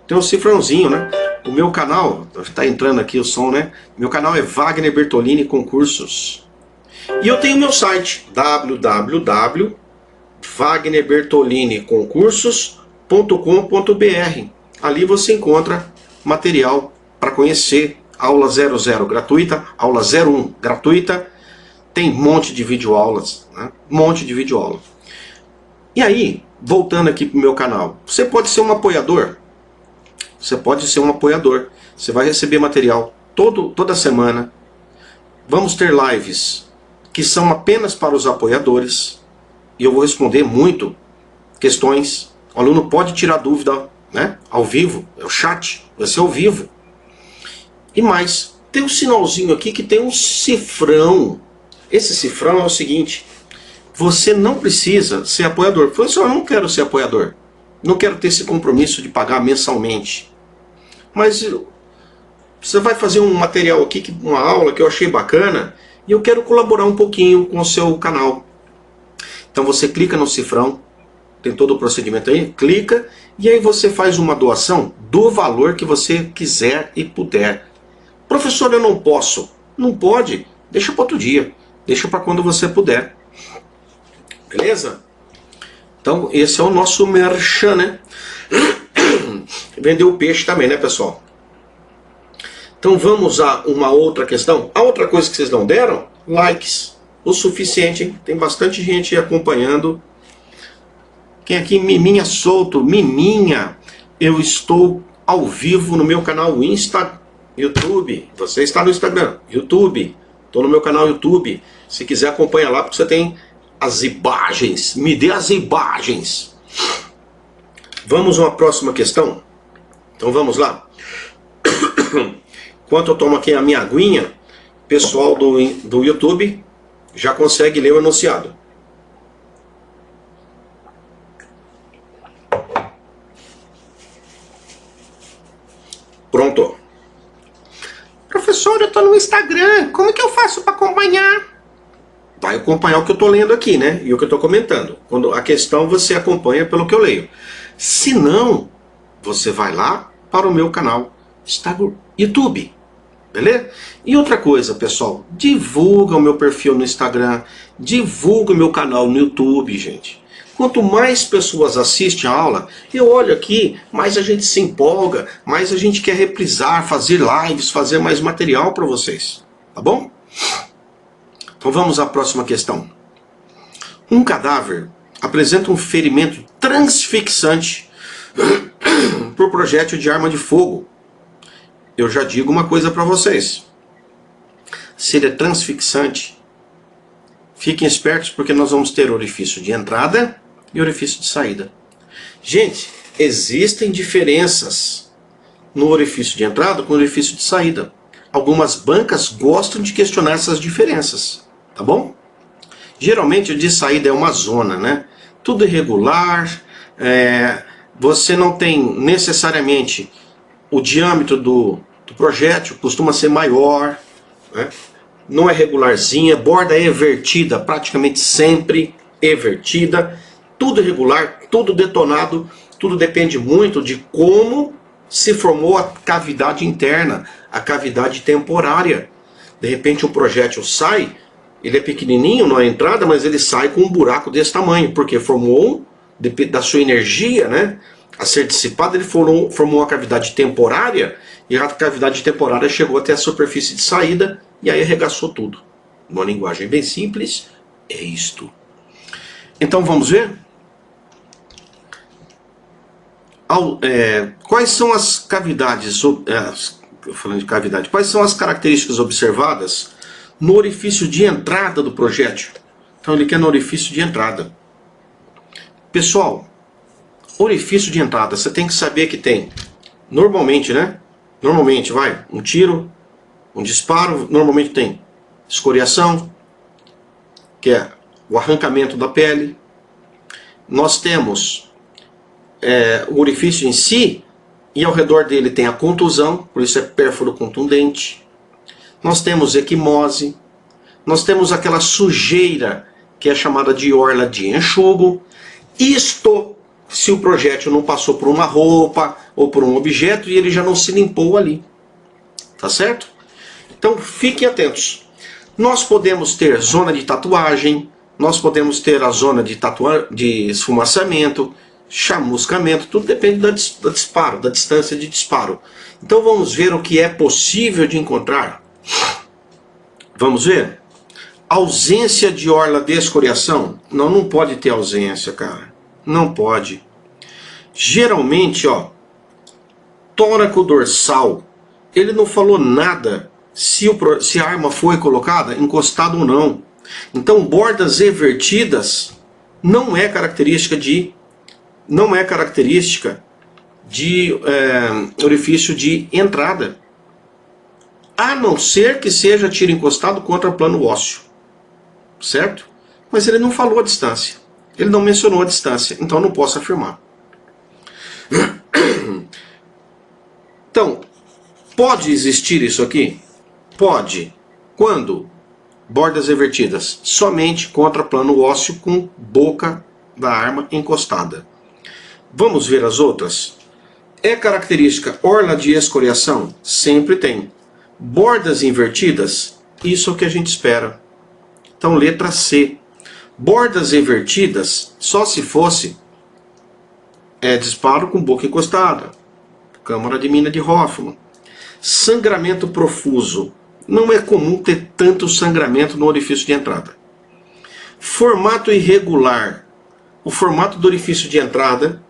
Tem um cifrãozinho, né? O meu canal, está entrando aqui o som, né? Meu canal é Wagner Bertolini Concursos. E eu tenho meu site, www.wagnerbertoliniconcursos.com.br. Ali você encontra material para conhecer, aula 00 gratuita, aula 01 gratuita, tem um monte de videoaulas, né? Um monte de videoaula. E aí, voltando aqui para o meu canal, você pode ser um apoiador. Você pode ser um apoiador. Você vai receber material toda semana. Vamos ter lives que são apenas para os apoiadores. E eu vou responder muito questões. O aluno pode tirar dúvida, né? Ao vivo, é o chat, vai ser ao vivo. E mais, tem um sinalzinho aqui que tem um cifrão. Esse cifrão é o seguinte: você não precisa ser apoiador. Professor, eu não quero ser apoiador. Não quero ter esse compromisso de pagar mensalmente. Mas você vai fazer um material aqui, uma aula que eu achei bacana, e eu quero colaborar um pouquinho com o seu canal. Então você clica no cifrão, tem todo o procedimento aí, clica, e aí você faz uma doação do valor que você quiser e puder. Professor, eu não posso. Não pode, deixa para outro dia, deixa para quando você puder. Beleza? Então esse é o nosso merchan, né? Vender o peixe também, né, pessoal? Então vamos a uma outra questão. A outra coisa que vocês não deram, likes. O suficiente, hein? Tem bastante gente acompanhando. Quem aqui? Miminha Solto. Miminha, eu estou ao vivo no meu canal YouTube. Você está no Instagram, YouTube. Estou no meu canal YouTube. Se quiser acompanha lá, porque você tem as imagens. Me dê as imagens. Vamos a uma próxima questão. Então vamos lá. Enquanto eu tomo aqui a minha aguinha, pessoal do YouTube já consegue ler o enunciado. Pronto. Professor, eu estou no Instagram, como que eu faço para acompanhar? Vai acompanhar o que eu estou lendo aqui, né? E o que eu estou comentando. Quando a questão você acompanha pelo que eu leio. Se não, você vai lá para o meu canal YouTube. Beleza? E outra coisa, pessoal, divulga o meu perfil no Instagram, divulga o meu canal no YouTube, gente. Quanto mais pessoas assistem a aula, eu olho aqui, mais a gente se empolga, mais a gente quer reprisar, fazer lives, fazer mais material para vocês. Tá bom? Então vamos à próxima questão. Um cadáver apresenta um ferimento transfixante por projétil de arma de fogo. Eu já digo uma coisa para vocês. Se ele é transfixante, fiquem espertos porque nós vamos ter orifício de entrada e orifício de saída. Gente, existem diferenças no orifício de entrada com o orifício de saída. Algumas bancas gostam de questionar essas diferenças, tá bom? Geralmente o de saída é uma zona, né? Tudo irregular, você não tem necessariamente o diâmetro do projétil, costuma ser maior, né? Não é regularzinha, borda é evertida, praticamente sempre evertida, tudo irregular, tudo detonado, tudo depende muito de como se formou a cavidade interna, a cavidade temporária. De repente um projétil sai, ele é pequenininho na entrada, mas ele sai com um buraco desse tamanho, porque formou, da sua energia, né, a ser dissipada, ele formou uma cavidade temporária, e a cavidade temporária chegou até a superfície de saída, e aí arregaçou tudo. Numa linguagem bem simples, é isto. Então vamos ver? Quais são as cavidades, falando de cavidade, quais são as características observadas no orifício de entrada do projétil? Então ele quer no orifício de entrada. Pessoal, orifício de entrada, você tem que saber que tem, normalmente, né? Normalmente, um tiro, um disparo, normalmente tem escoriação, que é o arrancamento da pele. Nós temos o orifício em si, e ao redor dele tem a contusão, por isso é pérfuro contundente. Nós temos equimose, nós temos aquela sujeira, que é chamada de orla de enxugo. Isto, se o projétil não passou por uma roupa ou por um objeto e ele já não se limpou ali. Tá certo? Então fiquem atentos. Nós podemos ter zona de tatuagem, nós podemos ter a zona de esfumaçamento, chamuscamento, tudo depende da distância de disparo. Então vamos ver o que é possível de encontrar. Vamos ver? Ausência de orla de escoriação? Não pode ter ausência, cara. Não pode. Geralmente, tóraco dorsal, ele não falou nada se a arma foi colocada encostada ou não. Então, bordas evertidas não é característica de orifício de entrada. A não ser que seja tiro encostado contra plano ósseo. Certo? Mas ele não falou a distância. Ele não mencionou a distância. Então eu não posso afirmar. Então, pode existir isso aqui? Pode. Quando? Bordas evertidas. Somente contra plano ósseo com boca da arma encostada. Vamos ver as outras? É característica orla de escoriação? Sempre tem. Bordas invertidas? Isso é o que a gente espera. Então, letra C. Bordas invertidas, só se fosse disparo com boca encostada. Câmara de mina de Hoffman. Sangramento profuso. Não é comum ter tanto sangramento no orifício de entrada. Formato irregular. O formato do orifício de entrada,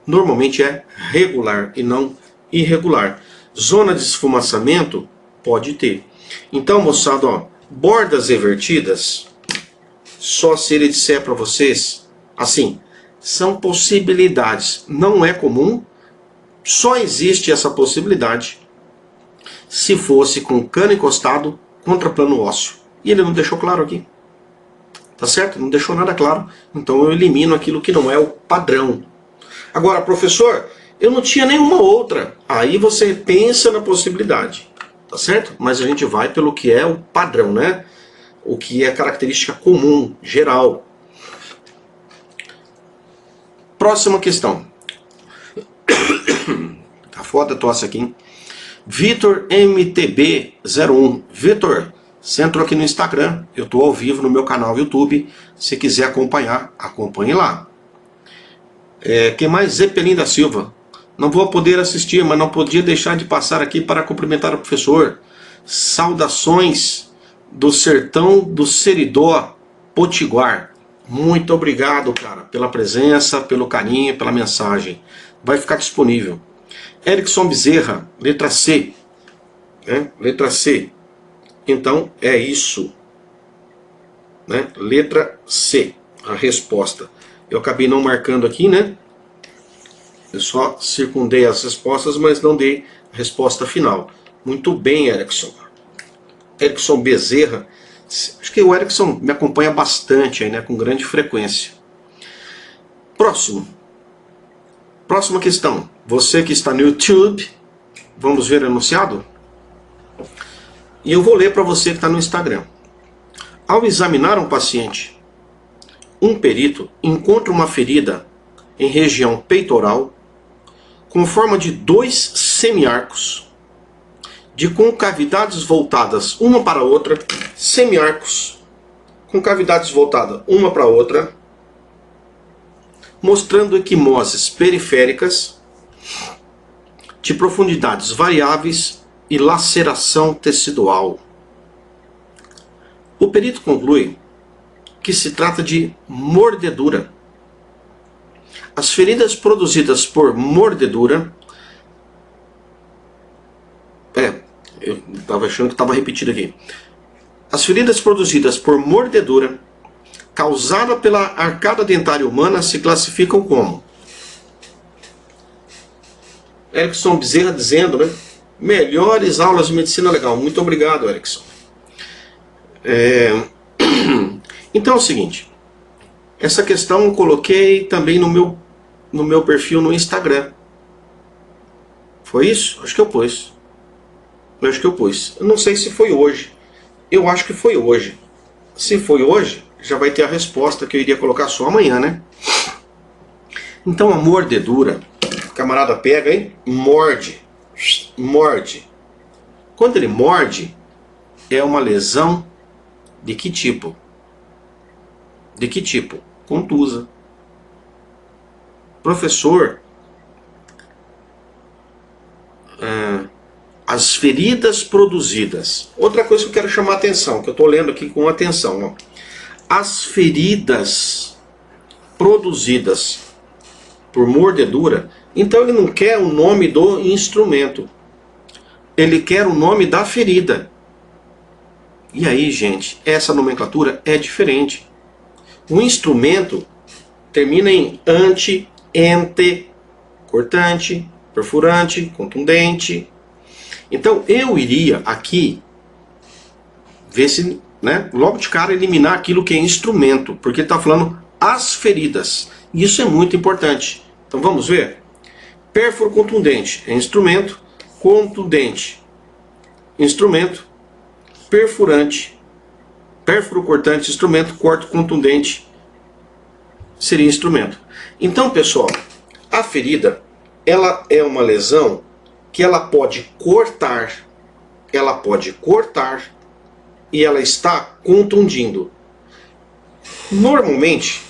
normalmente é regular e não irregular. Zona de esfumaçamento pode ter. Então, moçada, bordas evertidas, só se ele disser para vocês, assim, são possibilidades. Não é comum, Só existe essa possibilidade se fosse com cano encostado contra plano ósseo. E ele não deixou claro aqui. Tá certo? Não deixou nada claro. Então eu elimino aquilo que não é o padrão. Agora, professor, eu não tinha nenhuma outra. Aí você pensa na possibilidade. Tá certo? Mas a gente vai pelo que é o padrão, né? O que é característica comum, geral. Próxima questão. Tá foda a tosse aqui, hein? Vitor MTB01. Vitor, você entrou aqui no Instagram. Eu estou ao vivo no meu canal YouTube. Se quiser acompanhar, acompanhe lá. Quem mais? Zeppelin da Silva. Não vou poder assistir, mas não podia deixar de passar aqui para cumprimentar o professor. Saudações do sertão do Seridó, Potiguar. Muito obrigado, cara, pela presença, pelo carinho, pela mensagem. Vai ficar disponível. Erickson Bezerra, letra C. Letra C. Então, é isso. Né? Letra C, a resposta. Eu acabei não marcando aqui, né? Eu só circundei as respostas, mas não dei a resposta final. Muito bem, Erickson. Erickson Bezerra. Acho que o Erickson me acompanha bastante aí, né? Com grande frequência. Próximo. Próxima questão. Você que está no YouTube, vamos ver o enunciado? E eu vou ler para você que está no Instagram. Ao examinar um paciente, um perito encontra uma ferida em região peitoral com forma de 2 semiarcos, de concavidades voltadas uma para a outra, semiarcos com cavidades voltadas uma para a outra, mostrando equimoses periféricas de profundidades variáveis e laceração tecidual. O perito conclui que se trata de mordedura. As feridas produzidas por mordedura... eu estava achando que estava repetido aqui. As feridas produzidas por mordedura causada pela arcada dentária humana se classificam como... Erickson Bezerra dizendo, né? Melhores aulas de medicina legal. Muito obrigado, Erickson. Então é o seguinte. Essa questão eu coloquei também no meu perfil no Instagram. Foi isso? Acho que eu pus. Eu não sei se foi hoje. Eu acho que foi hoje. Se foi hoje, já vai ter a resposta que eu iria colocar só amanhã, né? Então a mordedura, o camarada pega e morde. Morde. Quando ele morde, é uma lesão de que tipo? De que tipo? Contusa. Professor, as feridas produzidas. Outra coisa que eu quero chamar a atenção, que eu estou lendo aqui com atenção. Ó. As feridas produzidas por mordedura, então ele não quer o nome do instrumento. Ele quer o nome da ferida. E aí, gente, essa nomenclatura é diferente. O instrumento termina em ante, ente, cortante, perfurante, contundente. Então eu iria aqui ver se, né, logo de cara eliminar aquilo que é instrumento, porque ele está falando as feridas. E isso é muito importante. Então vamos ver? Pérfuro contundente é instrumento, contundente, instrumento, perfurante, pérfuro cortante, instrumento, corte contundente, seria instrumento. Então, pessoal, a ferida, ela é uma lesão que ela pode cortar e ela está contundindo. Normalmente,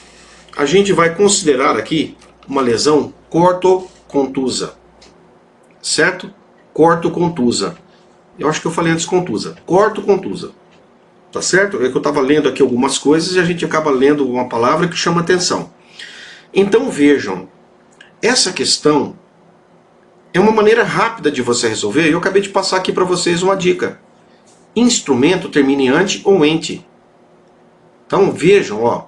a gente vai considerar aqui uma lesão cortocontusa, certo? Cortocontusa. Eu acho que eu falei antes contusa. Cortocontusa. Tá certo? É que eu estava lendo aqui algumas coisas e a gente acaba lendo uma palavra que chama atenção. Então vejam, essa questão é uma maneira rápida de você resolver. Eu acabei de passar aqui para vocês uma dica. Instrumento termina em ante ou ente. Então vejam, ó,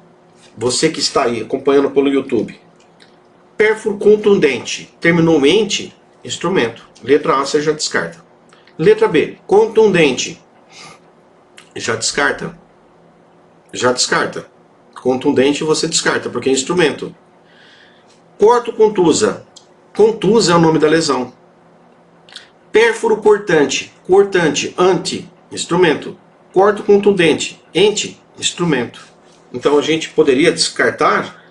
você que está aí acompanhando pelo YouTube. Pérfuro contundente terminou em ente, instrumento. Letra A você já descarta. Letra B, contundente. Já descarta. Já descarta. Contundente você descarta, porque é instrumento. Corto-contusa. Contusa é o nome da lesão. Pérfuro cortante. Cortante, ante, instrumento. Corto contundente, ente, instrumento. Então a gente poderia descartar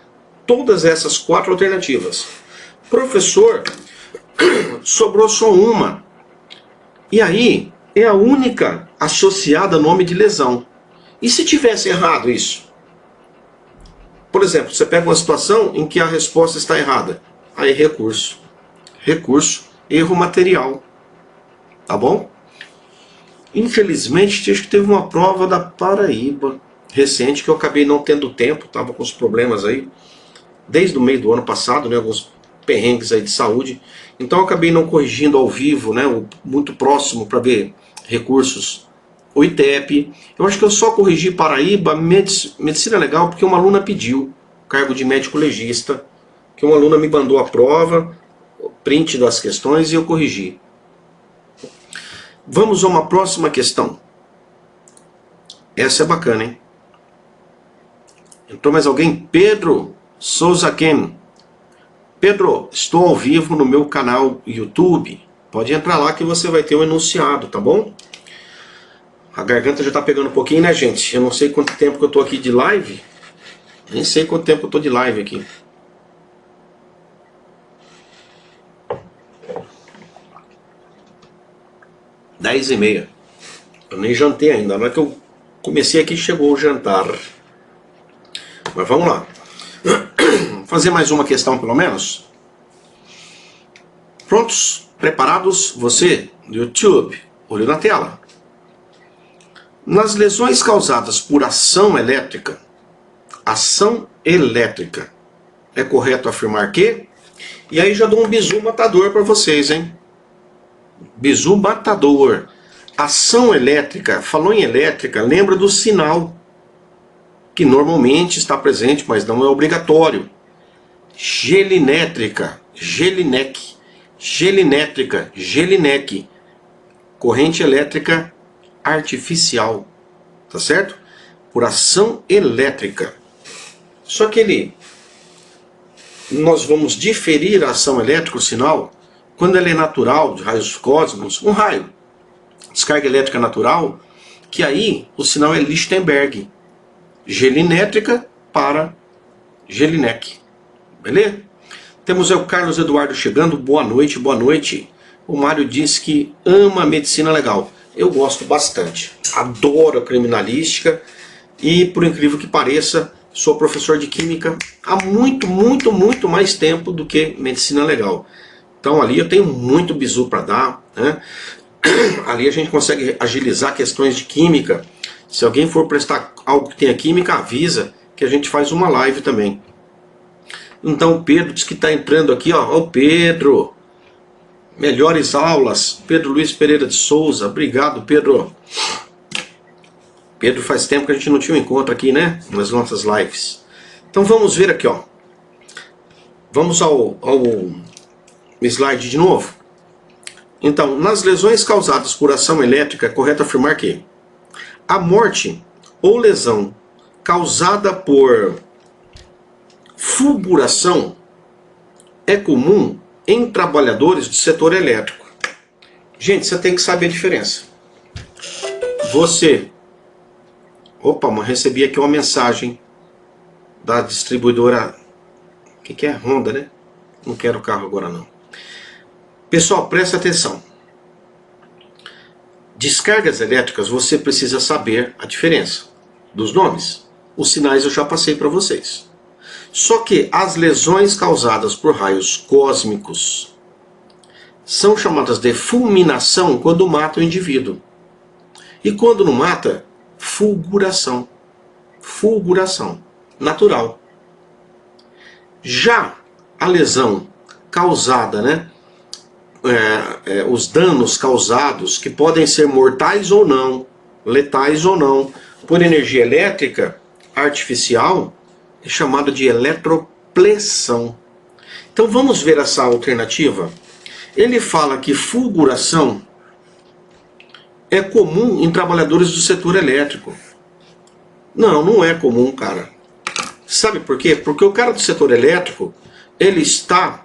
todas essas 4 alternativas. Professor, sobrou só uma. E aí é a única associada a nome de lesão. E se tivesse errado isso? Por exemplo, você pega uma situação em que a resposta está errada. Aí recurso. Recurso, erro material. Tá bom? Infelizmente, acho que teve uma prova da Paraíba recente que eu acabei não tendo tempo, estava com os problemas aí, desde o meio do ano passado, né, alguns perrengues aí de saúde. Então eu acabei não corrigindo ao vivo, né, muito próximo para ver recursos. O ITEP, eu acho que eu só corrigi Paraíba, medicina legal, porque uma aluna pediu, cargo de médico legista, que uma aluna me mandou a prova, print das questões e eu corrigi. Vamos a uma próxima questão. Essa é bacana, hein? Entrou mais alguém? Pedro Souza Ken. Pedro, estou ao vivo no meu canal YouTube. Pode entrar lá que você vai ter um enunciado, tá bom? A garganta já tá pegando um pouquinho, né, gente? Eu não sei quanto tempo que eu tô aqui de live. Nem sei quanto tempo eu tô de live aqui. Dez e meia. Eu nem jantei ainda. Na hora que eu comecei aqui, chegou o jantar. Mas vamos lá. Fazer mais uma questão, pelo menos. Prontos? Preparados? Você, do YouTube, olho na tela. Nas lesões causadas por ação elétrica, é correto afirmar que... E aí já dou um bizu matador para vocês, hein? Bizu matador. Ação elétrica, falou em elétrica, lembra do sinal, que normalmente está presente, mas não é obrigatório. Gelinétrica, gelinec, gelinétrica, gelinec, corrente elétrica artificial, tá certo? Por ação elétrica. Só que nós vamos diferir a ação elétrica, o sinal, quando ela é natural, de raios cósmicos, um raio, descarga elétrica natural, que aí o sinal é Lichtenberg. Gelinétrica para gelinec. Beleza? Temos o Carlos Eduardo chegando. Boa noite, boa noite. O Mário diz que ama a medicina legal. Eu gosto bastante. Adoro a criminalística. E, por incrível que pareça, sou professor de química há muito mais tempo do que medicina legal. Então ali eu tenho muito bizu para dar, né? Ali a gente consegue agilizar questões de química. Se alguém for prestar algo que tenha química, avisa que a gente faz uma live também. Então o Pedro diz que está entrando aqui, ó. O Pedro, melhores aulas. Pedro Luiz Pereira de Souza, obrigado, Pedro. Pedro, faz tempo que a gente não tinha um encontro aqui, né? Nas nossas lives. Então vamos ver aqui, ó. Vamos ao slide de novo. Então, nas lesões causadas por ação elétrica, é correto afirmar que a morte ou lesão causada por fulguração é comum em trabalhadores do setor elétrico. Gente, você tem que saber a diferença. Você... Opa, mas recebi aqui uma mensagem da distribuidora... O que é? Honda, né? Não quero carro agora não. Pessoal, presta atenção. Descargas elétricas, você precisa saber a diferença dos nomes. Os sinais eu já passei para vocês. Só que as lesões causadas por raios cósmicos são chamadas de fulminação quando mata o indivíduo. E quando não mata, fulguração. Fulguração. Natural. Já a lesão causada, né? Os danos causados, que podem ser mortais ou não, letais ou não, por energia elétrica artificial, é chamado de eletropressão. Então vamos ver essa alternativa. Ele fala que fulguração é comum em trabalhadores do setor elétrico. Não, não é comum, cara. Sabe por quê? Porque o cara do setor elétrico, ele está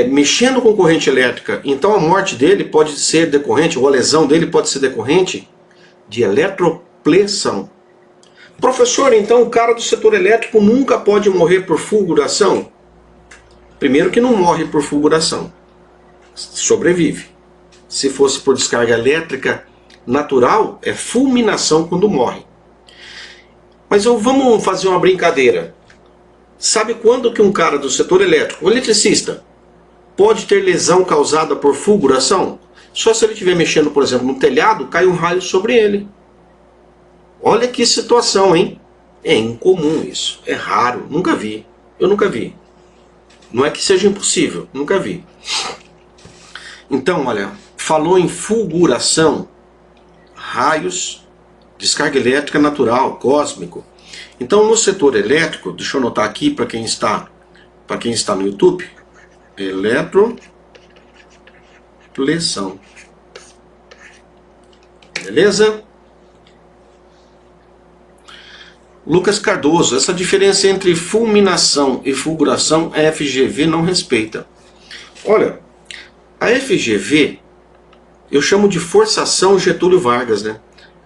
mexendo com corrente elétrica, então a morte dele pode ser decorrente, ou a lesão dele pode ser decorrente de eletropleção. Professor, então o cara do setor elétrico nunca pode morrer por fulguração? Primeiro que não morre por fulguração, sobrevive. Se fosse por descarga elétrica natural, é fulminação quando morre. Mas vamos fazer uma brincadeira. Sabe quando que um cara do setor elétrico, um eletricista, pode ter lesão causada por fulguração? Só se ele estiver mexendo, por exemplo, no telhado, cai um raio sobre ele. Olha que situação, hein? É incomum isso, é raro, nunca vi. Eu nunca vi. Não é que seja impossível, nunca vi. Então, olha, falou em fulguração, raios, descarga elétrica natural, cósmico. Então, no setor elétrico, deixa eu anotar aqui para quem está no YouTube, eletropleção. Beleza? Lucas Cardoso, essa diferença entre fulminação e fulguração a FGV não respeita. Olha, a FGV eu chamo de forçação Getúlio Vargas, né?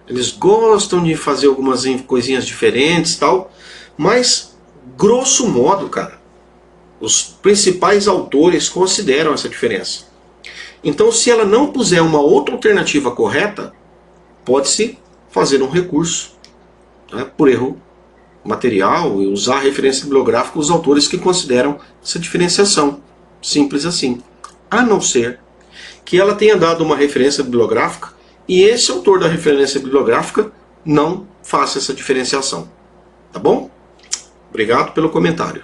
Eles gostam de fazer algumas coisinhas diferentes e tal, mas grosso modo, cara, os principais autores consideram essa diferença. Então, se ela não puser uma outra alternativa correta, pode-se fazer um recurso, né, por erro material e usar a referência bibliográfica os autores que consideram essa diferenciação. Simples assim. A não ser que ela tenha dado uma referência bibliográfica e esse autor da referência bibliográfica não faça essa diferenciação. Tá bom? Obrigado pelo comentário.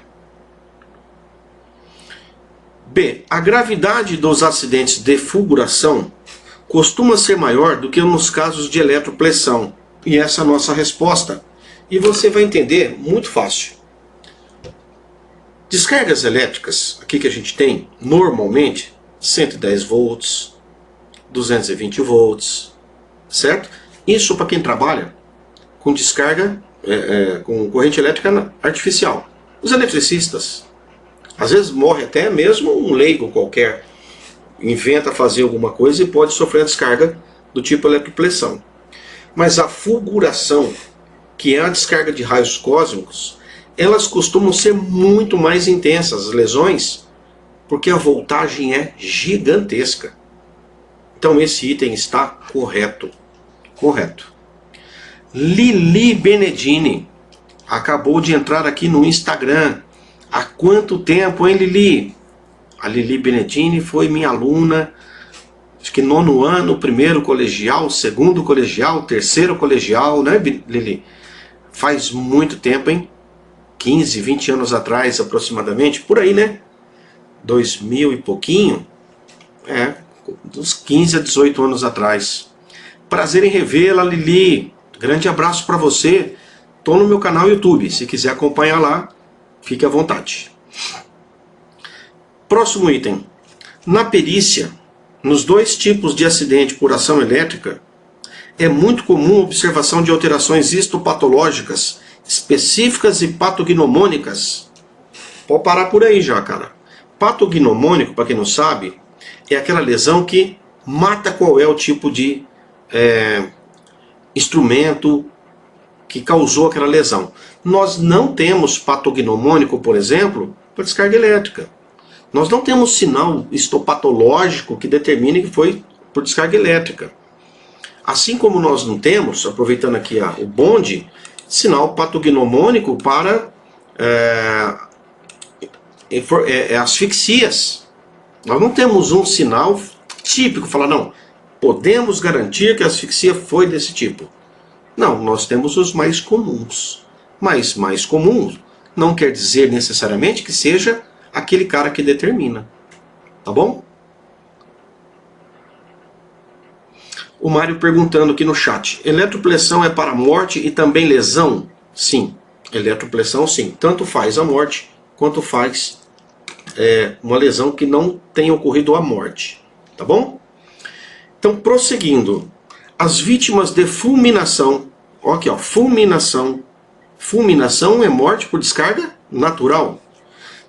B. A gravidade dos acidentes de fulguração costuma ser maior do que nos casos de eletropleção. E essa é a nossa resposta. E você vai entender muito fácil. Descargas elétricas, aqui que a gente tem, normalmente, 110 volts, 220 volts, certo? Isso para quem trabalha com descarga, com corrente elétrica artificial. Os eletricistas, às vezes morre até mesmo um leigo qualquer, inventa fazer alguma coisa e pode sofrer a descarga do tipo eletropleção. Mas a fulguração, que é a descarga de raios cósmicos, elas costumam ser muito mais intensas, as lesões, porque a voltagem é gigantesca. Então esse item está correto. Correto. Lili Benedini acabou de entrar aqui no Instagram. Há quanto tempo, hein, Lili? A Lili Benedini foi minha aluna, acho que 9º ano, 1º colegial, 2º colegial, 3º colegial, né, Lili? Faz muito tempo, hein? 15, 20 anos atrás, aproximadamente, por aí, né? 2000 e pouquinho, uns 15 a 18 anos atrás. Prazer em revê-la, Lili. Grande abraço para você. Estou no meu canal YouTube. Se quiser acompanhar lá, fique à vontade. Próximo item. Na perícia, nos dois tipos de acidente por ação elétrica, é muito comum a observação de alterações histopatológicas específicas e patognomônicas. Pode parar por aí já, cara. Patognomônico, para quem não sabe, é aquela lesão que mata qual é o tipo de instrumento que causou aquela lesão. Nós não temos patognomônico, por exemplo, para descarga elétrica. Nós não temos sinal histopatológico que determine que foi por descarga elétrica. Assim como nós não temos, aproveitando aqui o bonde, sinal patognomônico para asfixias. Nós não temos um sinal típico, falar, não, podemos garantir que a asfixia foi desse tipo. Não, nós temos os mais comuns. Mas mais comum não quer dizer necessariamente que seja aquele cara que determina. Tá bom? O Mário perguntando aqui no chat. Eletropleção é para morte e também lesão? Sim. Eletropleção sim. Tanto faz a morte quanto faz uma lesão que não tenha ocorrido a morte, tá bom? Então, prosseguindo, as vítimas de fulminação, ó aqui, ó, fulminação é morte por descarga natural.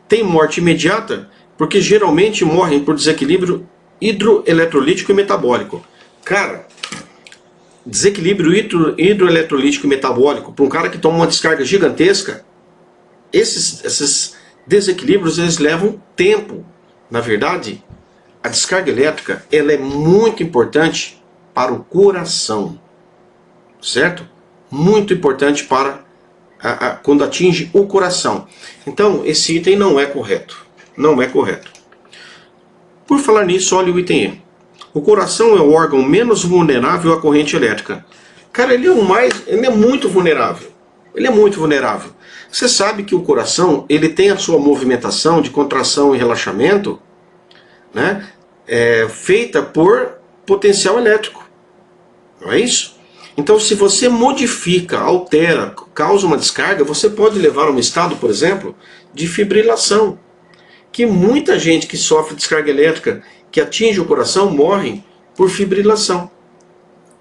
Tem morte imediata, porque geralmente morrem por desequilíbrio hidroeletrolítico e metabólico. Cara, desequilíbrio hidroeletrolítico e metabólico, para um cara que toma uma descarga gigantesca, esses desequilíbrios eles levam tempo. Na verdade, a descarga elétrica ela é muito importante para o coração, certo? Muito importante para quando atinge o coração. Então, esse item não é correto. Não é correto. Por falar nisso, olha o item E. O coração é o órgão menos vulnerável à corrente elétrica. Cara, ele é muito vulnerável. Ele é muito vulnerável. Você sabe que o coração ele tem a sua movimentação de contração e relaxamento, né, feita por potencial elétrico. Não é isso? Então, se você modifica, altera, causa uma descarga, você pode levar a um estado, por exemplo, de fibrilação. Que muita gente que sofre descarga elétrica, que atinge o coração, morrem por fibrilação.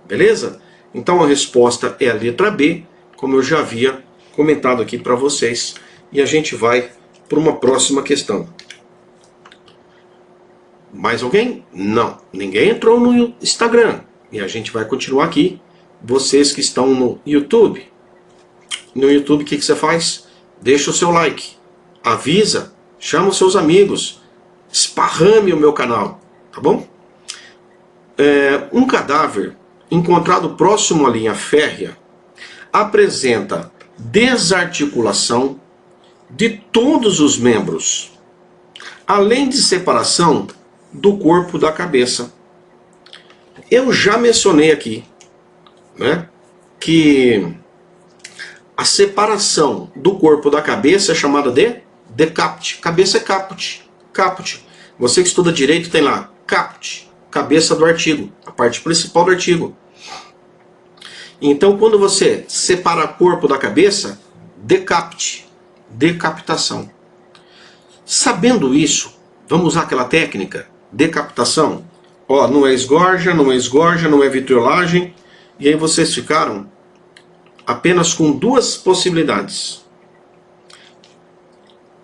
Beleza? Então a resposta é a letra B, como eu já havia comentado aqui para vocês. E a gente vai para uma próxima questão. Mais alguém? Não. Ninguém entrou no Instagram. E a gente vai continuar aqui. Vocês que estão no YouTube. No YouTube o que você faz? Deixa o seu like. Avisa. Chama os seus amigos. Esparrame o meu canal. Tá bom? Um cadáver encontrado próximo à linha férrea apresenta desarticulação de todos os membros, além de separação do corpo da cabeça. Eu já mencionei aqui, né, que a separação do corpo da cabeça é chamada de decapite. Cabeça é caput. Caput. Você que estuda direito tem lá caput, cabeça do artigo, a parte principal do artigo. Então, quando você separa o corpo da cabeça, decapite, decapitação. Sabendo isso, vamos usar aquela técnica, decapitação. Ó, não é esgorja, não é esgorja, não é vitriolagem. E aí vocês ficaram apenas com duas possibilidades.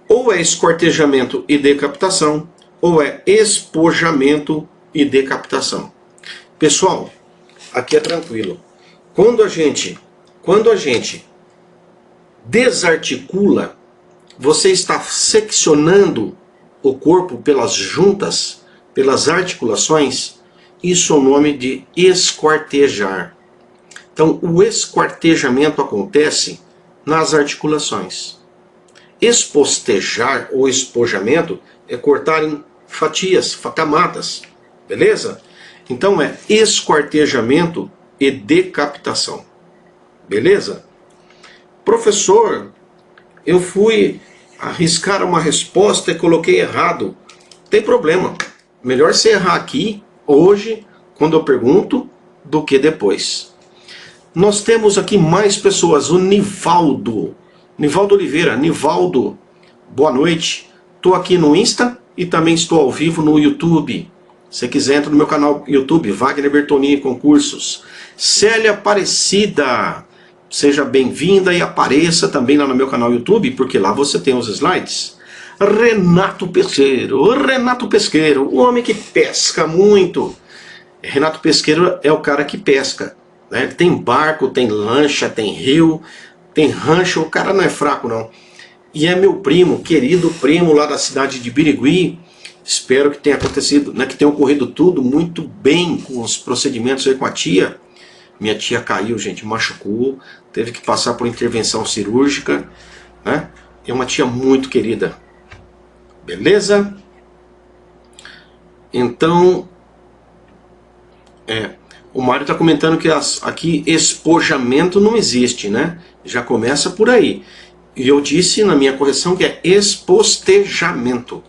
Ou é esquartejamento e decapitação, ou é espojamento e decapitação. Pessoal, aqui é tranquilo. Quando a gente desarticula, você está seccionando o corpo pelas juntas, pelas articulações. Isso é o nome de esquartejar. Então, o esquartejamento acontece nas articulações. Espostejar ou espojamento é cortar em fatias, camadas, beleza? Então é esquartejamento e decapitação, beleza? Professor, eu fui arriscar uma resposta e coloquei errado. Tem problema, melhor você errar aqui, hoje, quando eu pergunto, do que depois. Nós temos aqui mais pessoas, o Nivaldo Oliveira. Nivaldo, boa noite. Estou aqui no Insta e também estou ao vivo no YouTube. Se quiser, entra no meu canal YouTube, Wagner Bertolini Concursos. Célia Aparecida, seja bem-vinda e apareça também lá no meu canal YouTube, porque lá você tem os slides. Renato Pesqueiro, o homem que pesca muito. Renato Pesqueiro é o cara que pesca, né? Tem barco, tem lancha, tem rio, tem rancho, o cara não é fraco não. E é meu primo, querido primo lá da cidade de Birigui. Espero que tenha acontecido, né, que tenha ocorrido tudo muito bem com os procedimentos aí com a tia. Minha tia caiu, gente, machucou, teve que passar por intervenção cirúrgica, né? É uma tia muito querida. Beleza? Então, o Mário está comentando que aqui espojamento não existe, né? Já começa por aí. E eu disse na minha correção que é espostejamento.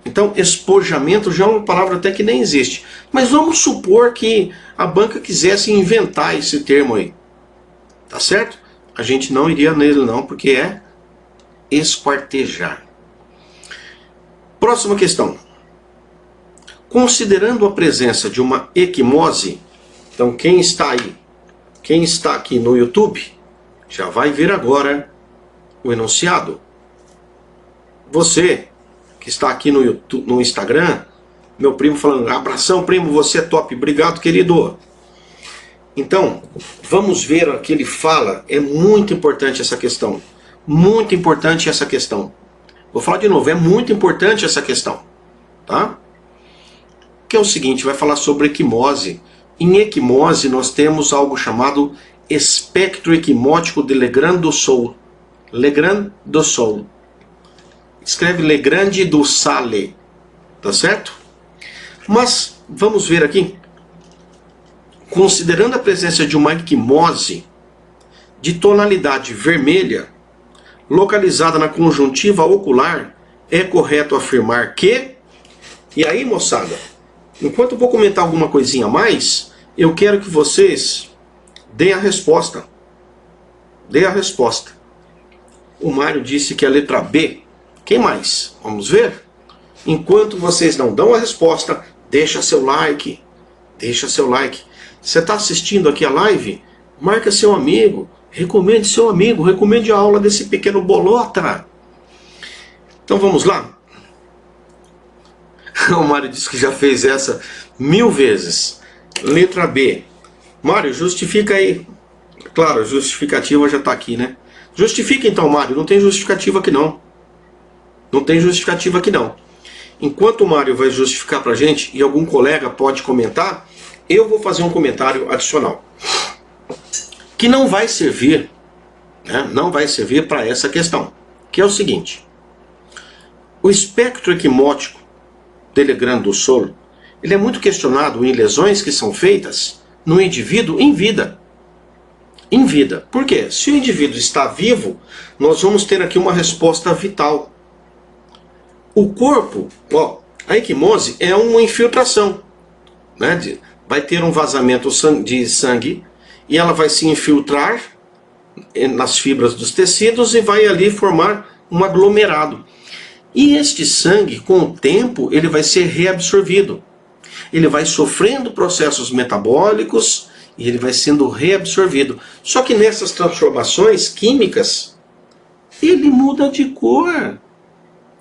Então, espojamento já é uma palavra até que nem existe. Mas vamos supor que a banca quisesse inventar esse termo aí. Tá certo? A gente não iria nele não, porque é esquartejar. Próxima questão. Considerando a presença de uma equimose, então quem está aí, quem está aqui no YouTube, já vai ver agora o enunciado. Você que está aqui no YouTube, no Instagram, meu primo falando, abração primo, você é top, obrigado querido. Então, vamos ver o que ele fala, é muito importante essa questão, muito importante essa questão. Vou falar de novo, é muito importante essa questão, tá? Que é o seguinte, vai falar sobre equimose. Em equimose nós temos algo chamado espectro equimótico de Legrand do Sol. Legrand do Sol. Escreve Legrand do Sale, tá certo? Mas vamos ver aqui. Considerando a presença de uma equimose de tonalidade vermelha, localizada na conjuntiva ocular, é correto afirmar que... E aí, moçada, enquanto eu vou comentar alguma coisinha a mais, eu quero que vocês deem a resposta. Dê a resposta. O Mário disse que é a letra B. Quem mais? Vamos ver? Enquanto vocês não dão a resposta, deixa seu like. Deixa seu like. Você está assistindo aqui a live? Marca seu amigo. Recomende seu amigo. Recomende a aula desse pequeno bolota. Então vamos lá. O Mário disse que já fez essa 1000 vezes. Letra B. Mário, justifica aí. Claro, a justificativa já está aqui, né? Justifica então, Mário. Não tem justificativa aqui não. Não tem justificativa aqui não. Enquanto o Mário vai justificar pra gente, e algum colega pode comentar, eu vou fazer um comentário adicional. Que não vai servir, né? Não vai servir para essa questão. Que é o seguinte. O espectro equimótico de Legrand do Sol, ele é muito questionado em lesões que são feitas no indivíduo em vida. Em vida. Por quê? Se o indivíduo está vivo, nós vamos ter aqui uma resposta vital. O corpo, ó, a equimose é uma infiltração, né? Vai ter um vazamento de sangue e ela vai se infiltrar nas fibras dos tecidos e vai ali formar um aglomerado. E este sangue, com o tempo, ele vai ser reabsorvido. Ele vai sofrendo processos metabólicos e ele vai sendo reabsorvido. Só que nessas transformações químicas, ele muda de cor.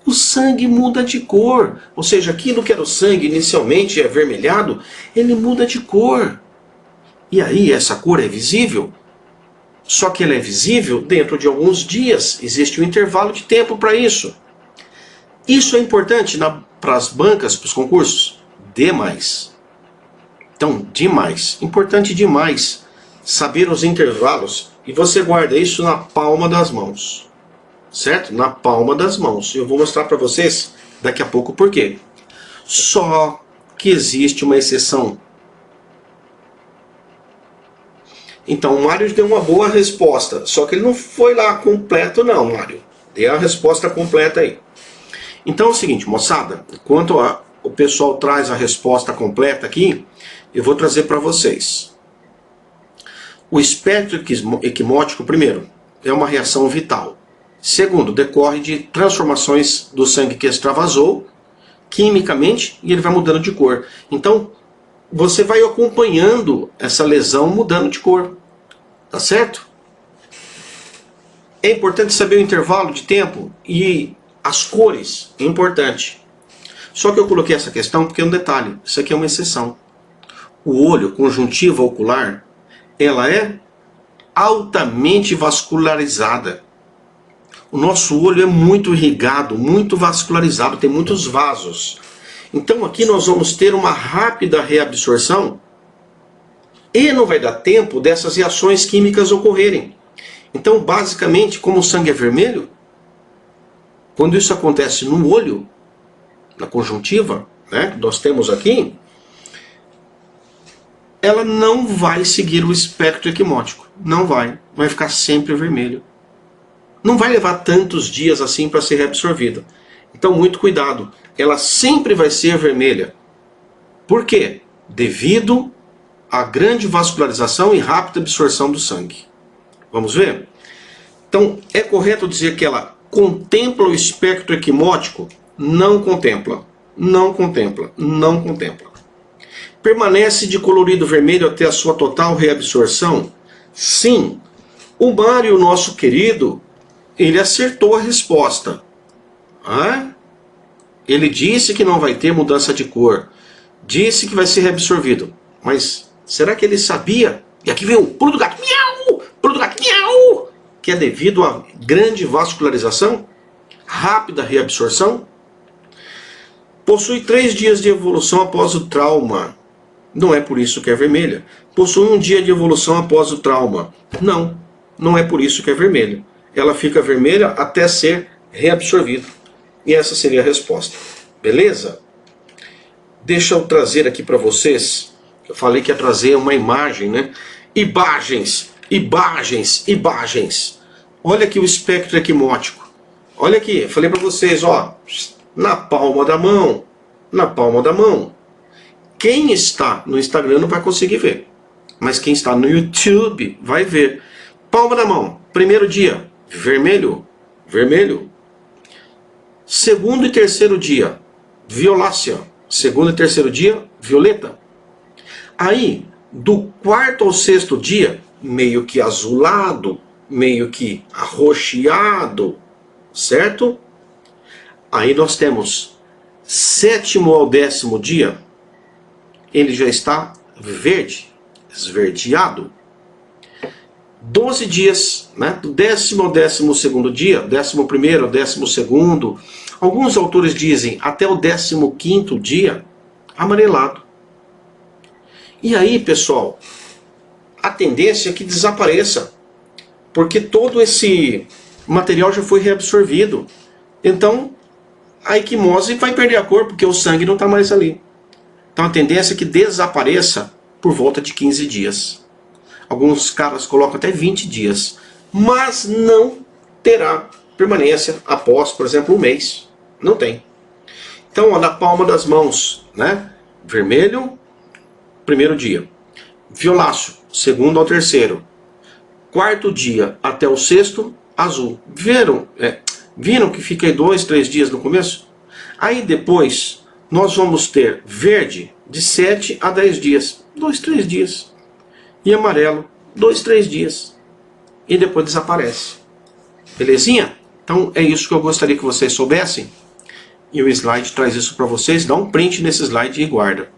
O sangue muda de cor. Ou seja, aquilo que era o sangue inicialmente avermelhado, ele muda de cor. E aí essa cor é visível. Só que ela é visível dentro de alguns dias. Existe um intervalo de tempo para isso. Isso é importante para as bancas, para os concursos? Demais. Então, demais. Importante demais saber os intervalos. E você guarda isso na palma das mãos. Certo? Na palma das mãos. Eu vou mostrar para vocês daqui a pouco por quê. Só que existe uma exceção. Então, o Mário deu uma boa resposta. Só que ele não foi lá completo não, Mário. Dê a resposta completa aí. Então é o seguinte, moçada. Enquanto o pessoal traz a resposta completa aqui, eu vou trazer para vocês. O espectro equimótico, primeiro, é uma reação vital. Segundo, decorre de transformações do sangue que extravasou quimicamente e ele vai mudando de cor. Então, você vai acompanhando essa lesão mudando de cor. Tá certo? É importante saber o intervalo de tempo e as cores. É importante. Só que eu coloquei essa questão porque é um detalhe. Isso aqui é uma exceção. O olho, conjuntiva ocular, ela é altamente vascularizada. O nosso olho é muito irrigado, muito vascularizado, tem muitos vasos. Então aqui nós vamos ter uma rápida reabsorção e não vai dar tempo dessas reações químicas ocorrerem. Então basicamente, como o sangue é vermelho, quando isso acontece no olho, na conjuntiva, né, que nós temos aqui, ela não vai seguir o espectro equimótico. Não vai. Vai ficar sempre vermelho. Não vai levar tantos dias assim para ser reabsorvida. Então muito cuidado. Ela sempre vai ser vermelha. Por quê? Devido à grande vascularização e rápida absorção do sangue. Vamos ver? Então é correto dizer que ela contempla o espectro equimótico Não contempla, não contempla, não contempla. Permanece de colorido vermelho até a sua total reabsorção? Sim. O Mário, nosso querido, ele acertou a resposta. Ele disse que não vai ter mudança de cor. Disse que vai ser reabsorvido. Mas será que ele sabia? E aqui vem o pulo do gato. Miau! Pulo do gato. Miau! Que é devido à grande vascularização, rápida reabsorção. Possui 3 dias de evolução após o trauma. Não é por isso que é vermelha. Possui 1 dia de evolução após o trauma. Não, não é por isso que é vermelha. Ela fica vermelha até ser reabsorvida. E essa seria a resposta. Beleza? Deixa eu trazer aqui para vocês. Eu falei que ia trazer uma imagem, né? Imagens, imagens, imagens. Olha aqui o espectro equimótico. Olha aqui, eu falei para vocês, ó, na palma da mão, na palma da mão. Quem está no Instagram não vai conseguir ver, mas quem está no YouTube vai ver. Palma da mão, primeiro dia, vermelho, vermelho. Segundo e terceiro dia, violácea. Segundo e terceiro dia, violeta. Aí, do quarto ao sexto dia, meio que azulado, meio que arroxeado, certo? Aí nós temos sétimo ao 10º dia, ele já está verde, esverdeado. 12 dias, né? Do 10º ao 12º dia, 11º ao 12º, alguns autores dizem até o 15º dia, amarelado. E aí, pessoal, a tendência é que desapareça, porque todo esse material já foi reabsorvido. Então, a equimose vai perder a cor, porque o sangue não está mais ali. Então a tendência é que desapareça por volta de 15 dias. Alguns caras colocam até 20 dias. Mas não terá permanência após, por exemplo, 1 mês. Não tem. Então, ó, na palma das mãos, né? Vermelho, primeiro dia. Violáceo, segundo ao terceiro. Quarto dia até o sexto, azul. Viram que fica aí 2, 3 dias no começo? Aí depois nós vamos ter verde de 7 a 10 dias. 2, 3 dias. E amarelo, 2, 3 dias. E depois desaparece. Belezinha? Então é isso que eu gostaria que vocês soubessem. E o slide traz isso para vocês. Dá um print nesse slide e guarda.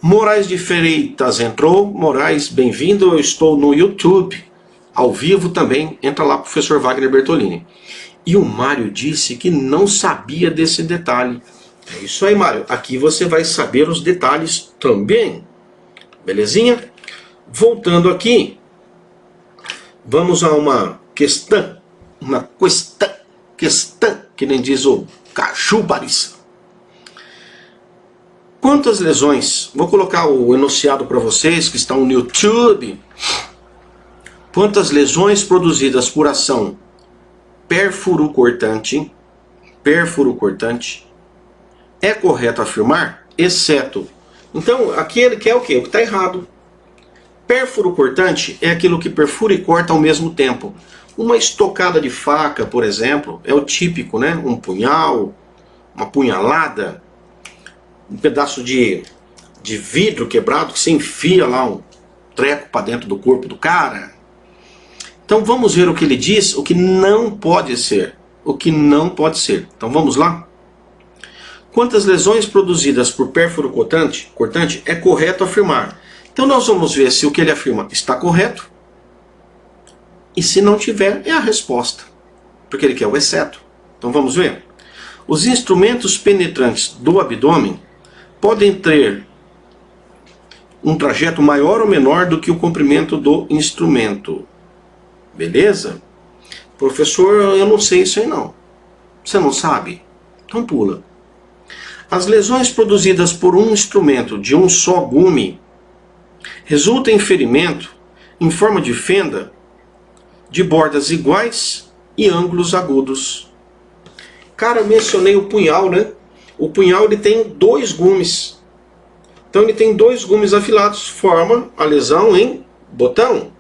Moraes de Freitas entrou. Moraes, bem-vindo. Eu estou no YouTube, ao vivo também. Entra lá, professor Wagner Bertolini. E o Mário disse que não sabia desse detalhe. É isso aí, Mário. Aqui você vai saber os detalhes também. Belezinha? Voltando aqui, vamos a uma questão. Uma questão, que nem diz o Caju Barissa. Quantas lesões? Vou colocar o enunciado para vocês que estão no YouTube. Quantas lesões produzidas por ação perfuro-cortante é correto afirmar, exceto. Então, aqui ele quer o quê? O que está errado. Perfuro-cortante é aquilo que perfura e corta ao mesmo tempo. Uma estocada de faca, por exemplo, é o típico, né? Um punhal, uma punhalada, um pedaço de vidro quebrado que você enfia lá um treco para dentro do corpo do cara. Então vamos ver o que ele diz, o que não pode ser. O que não pode ser. Então vamos lá? Quantas lesões produzidas por pérfuro cortante é correto afirmar? Então nós vamos ver se o que ele afirma está correto. E se não tiver, é a resposta. Porque ele quer o exceto. Então vamos ver. Os instrumentos penetrantes do abdômen podem ter um trajeto maior ou menor do que o comprimento do instrumento. Beleza? Professor, eu não sei isso aí não. Você não sabe? Então pula. As lesões produzidas por um instrumento de um só gume resultam em ferimento em forma de fenda de bordas iguais e ângulos agudos. Cara, eu mencionei o punhal, né? O punhal ele tem 2 gumes. Então ele tem 2 gumes afilados, forma a lesão em botão.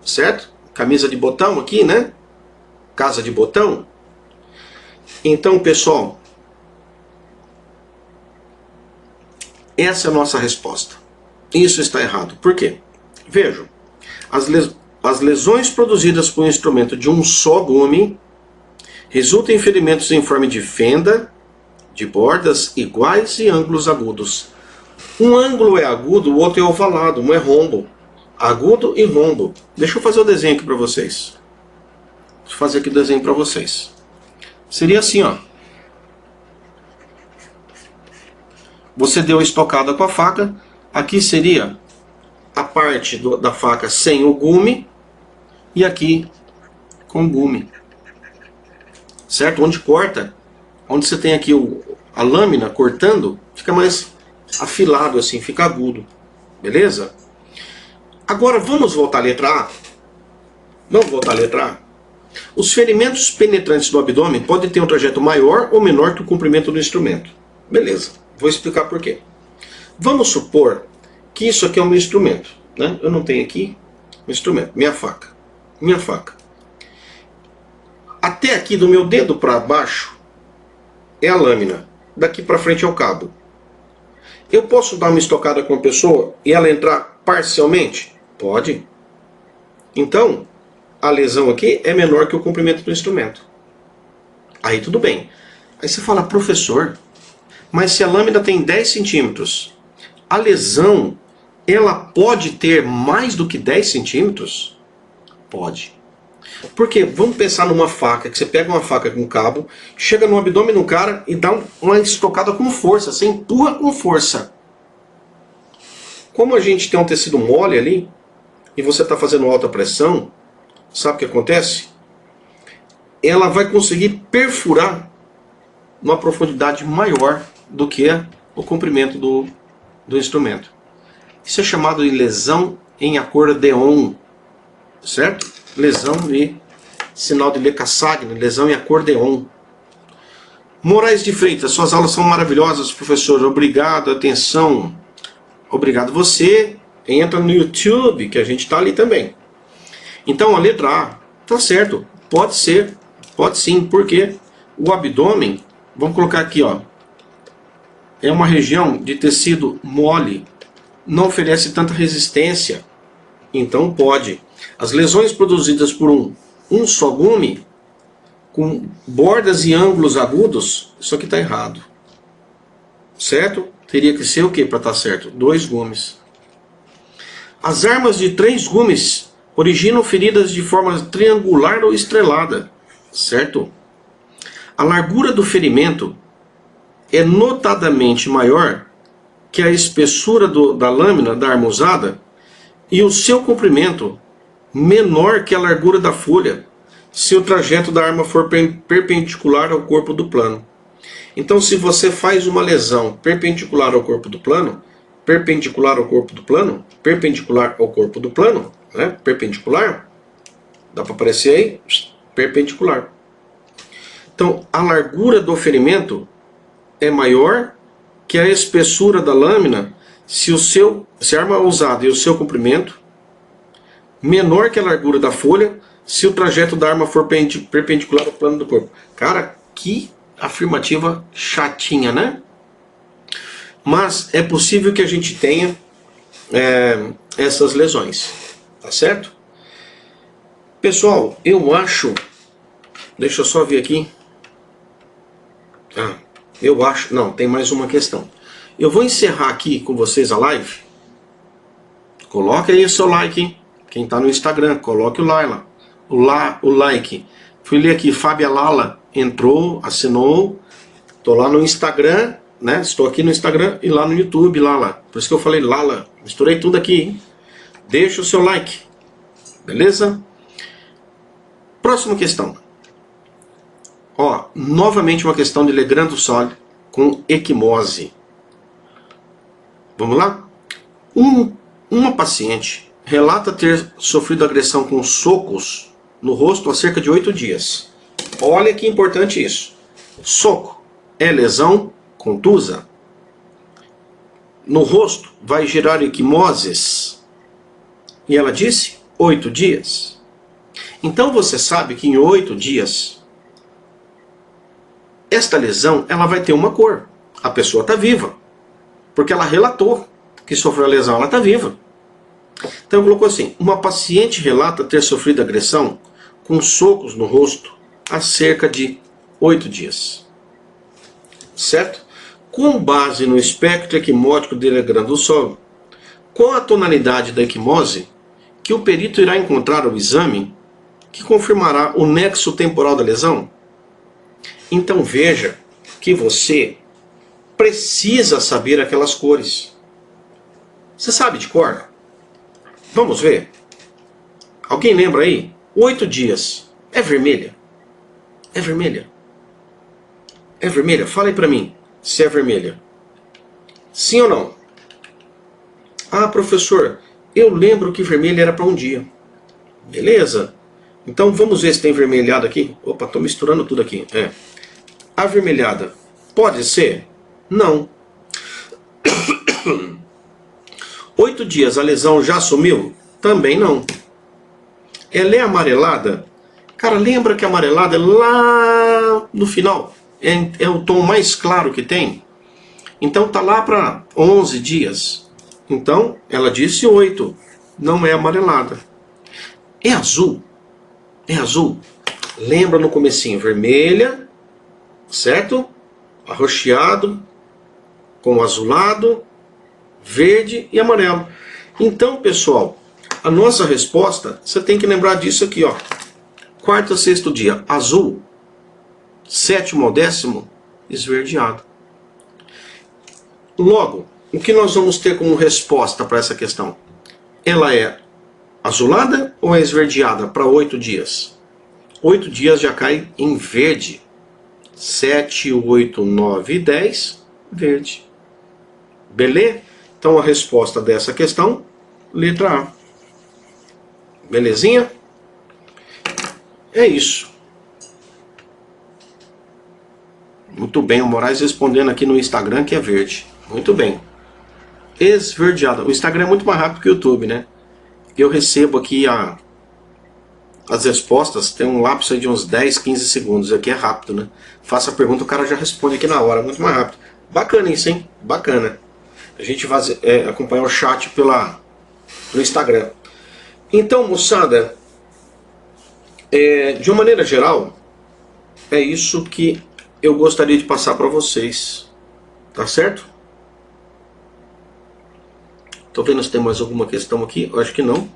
Certo? Camisa de botão aqui, né? Casa de botão. Então, pessoal, Essa é a nossa resposta. Isso está errado. Por quê? Vejam, as lesões produzidas por um instrumento de um só gume resultam em ferimentos em forma de fenda, de bordas iguais e ângulos agudos. Um ângulo é agudo, o outro é ovalado, um é rombo. Agudo e rombo. Deixa eu fazer o desenho aqui para vocês. Deixa eu fazer aqui o desenho para vocês. Seria assim, ó. Você deu a estocada com a faca. Aqui seria a parte da faca sem o gume. E aqui com o gume. Certo? Onde corta, onde você tem aqui a lâmina cortando, fica mais afilado assim, fica agudo. Beleza? Agora vamos voltar à letra A. Vamos voltar à letra A. Os ferimentos penetrantes do abdômen podem ter um trajeto maior ou menor que o comprimento do instrumento. Beleza, vou explicar por quê. Vamos supor que isso aqui é um meu instrumento, né? Eu não tenho aqui um instrumento, minha faca. Minha faca. Até aqui do meu dedo para baixo é a lâmina. Daqui para frente é o cabo. Eu posso dar uma estocada com a pessoa e ela entrar parcialmente? Pode. Então, a lesão aqui é menor que o comprimento do instrumento. Aí tudo bem. Aí você fala, professor, mas se a lâmina tem 10 centímetros, a lesão, ela pode ter mais do que 10 centímetros? Pode. Porque vamos pensar numa faca, que você pega uma faca com cabo, chega no abdômen do cara e dá uma estocada com força, você empurra com força. Como a gente tem um tecido mole ali, e você está fazendo alta pressão, sabe o que acontece? Ela vai conseguir perfurar uma profundidade maior do que o comprimento do instrumento. Isso é chamado de lesão em acordeon, certo? Lesão de sinal de Lecassagne, lesão em acordeon. Moraes de Freitas, suas aulas são maravilhosas, professor. Obrigado, atenção. Obrigado você. Entra no YouTube, que a gente está ali também. Então a letra A, tá certo, pode ser, pode sim, porque o abdômen, vamos colocar aqui, ó, é uma região de tecido mole, não oferece tanta resistência, então pode. As lesões produzidas por um só gume, com bordas e ângulos agudos, isso aqui está errado. Certo? Teria que ser o que para estar certo? 2 gumes. As armas de 3 gumes originam feridas de forma triangular ou estrelada. Certo? A largura do ferimento é notadamente maior que a espessura da lâmina da arma usada e o seu comprimento menor que a largura da folha, se o trajeto da arma for perpendicular ao corpo do plano. Então, se você faz uma lesão perpendicular ao corpo do plano, perpendicular ao corpo do plano, perpendicular ao corpo do plano, né? Perpendicular, dá para aparecer aí, perpendicular. Então, a largura do ferimento é maior que a espessura da lâmina se a arma usada e o seu comprimento menor que a largura da folha se o trajeto da arma for perpendicular ao plano do corpo. Cara, que afirmativa chatinha, né? Mas é possível que a gente tenha essas lesões, tá certo? Pessoal, eu acho, deixa eu só ver aqui. Eu acho, não, tem mais uma questão. Eu vou encerrar aqui com vocês a live. Coloque aí o seu like, hein? Quem está no Instagram, coloque o like. Fui ler aqui, Fábia Lala entrou, assinou. Estou lá no Instagram, né? Estou aqui no Instagram e lá no YouTube, Lala. Por isso que eu falei Lala. Misturei tudo aqui, hein? Deixa o seu like. Beleza? Próxima questão. Ó, novamente uma questão de Legrand do Sol com equimose. Vamos lá? Uma paciente relata ter sofrido agressão com socos no rosto há cerca de 8 dias. Olha que importante isso. Soco é lesão contusa. No rosto vai gerar equimoses. E ela disse 8 dias. Então você sabe que em 8 dias esta lesão ela vai ter uma cor. A pessoa está viva. Porque ela relatou que sofreu a lesão, ela está viva. Então colocou assim: uma paciente relata ter sofrido agressão com socos no rosto há cerca de 8 dias. Certo? Com base no espectro equimótico dele granduloso, qual a tonalidade da equimose que o perito irá encontrar ao exame que confirmará o nexo temporal da lesão? Então veja que você precisa saber aquelas cores. Você sabe de cor? Vamos ver. Alguém lembra aí? 8 dias. É vermelha? É vermelha? É vermelha? Fala aí pra mim se é vermelha. Sim ou não? Ah, professor, eu lembro que vermelha era para um dia. Beleza. Então vamos ver se tem vermelhada aqui. Opa, estou misturando tudo aqui. Avermelhada. Pode ser? Não. 8 dias a lesão já sumiu? Também não. Ela é amarelada? Cara, lembra que a amarelada é lá no final? É o tom mais claro que tem. Então tá lá para 11 dias. Então ela disse 8. Não é amarelada. É azul? É azul. Lembra no comecinho, vermelha, certo? Arroxeado, com azulado, verde e amarelo. Então, pessoal, a nossa resposta, você tem que lembrar disso aqui, ó. Quarto a sexto dia, azul. Sétimo ao décimo, esverdeado. Logo, o que nós vamos ter como resposta para essa questão? Ela é azulada ou é esverdeada para 8 dias? 8 dias já cai em verde. 7, 8, 9 e 10, verde. Beleza? Então a resposta dessa questão, letra A. Belezinha? É isso. Muito bem, o Moraes respondendo aqui no Instagram que é verde. Muito bem. Esverdeada. O Instagram é muito mais rápido que o YouTube, né? Eu recebo aqui as respostas, tem um lapso aí de uns 10, 15 segundos. Aqui é rápido, né? Faça a pergunta, o cara já responde aqui na hora, muito mais rápido. Bacana isso, hein? Bacana. A gente vai acompanhar o chat pelo Instagram. Então, moçada, de uma maneira geral, é isso que eu gostaria de passar para vocês. Tá certo? Tô vendo se tem mais alguma questão aqui. Eu acho que não.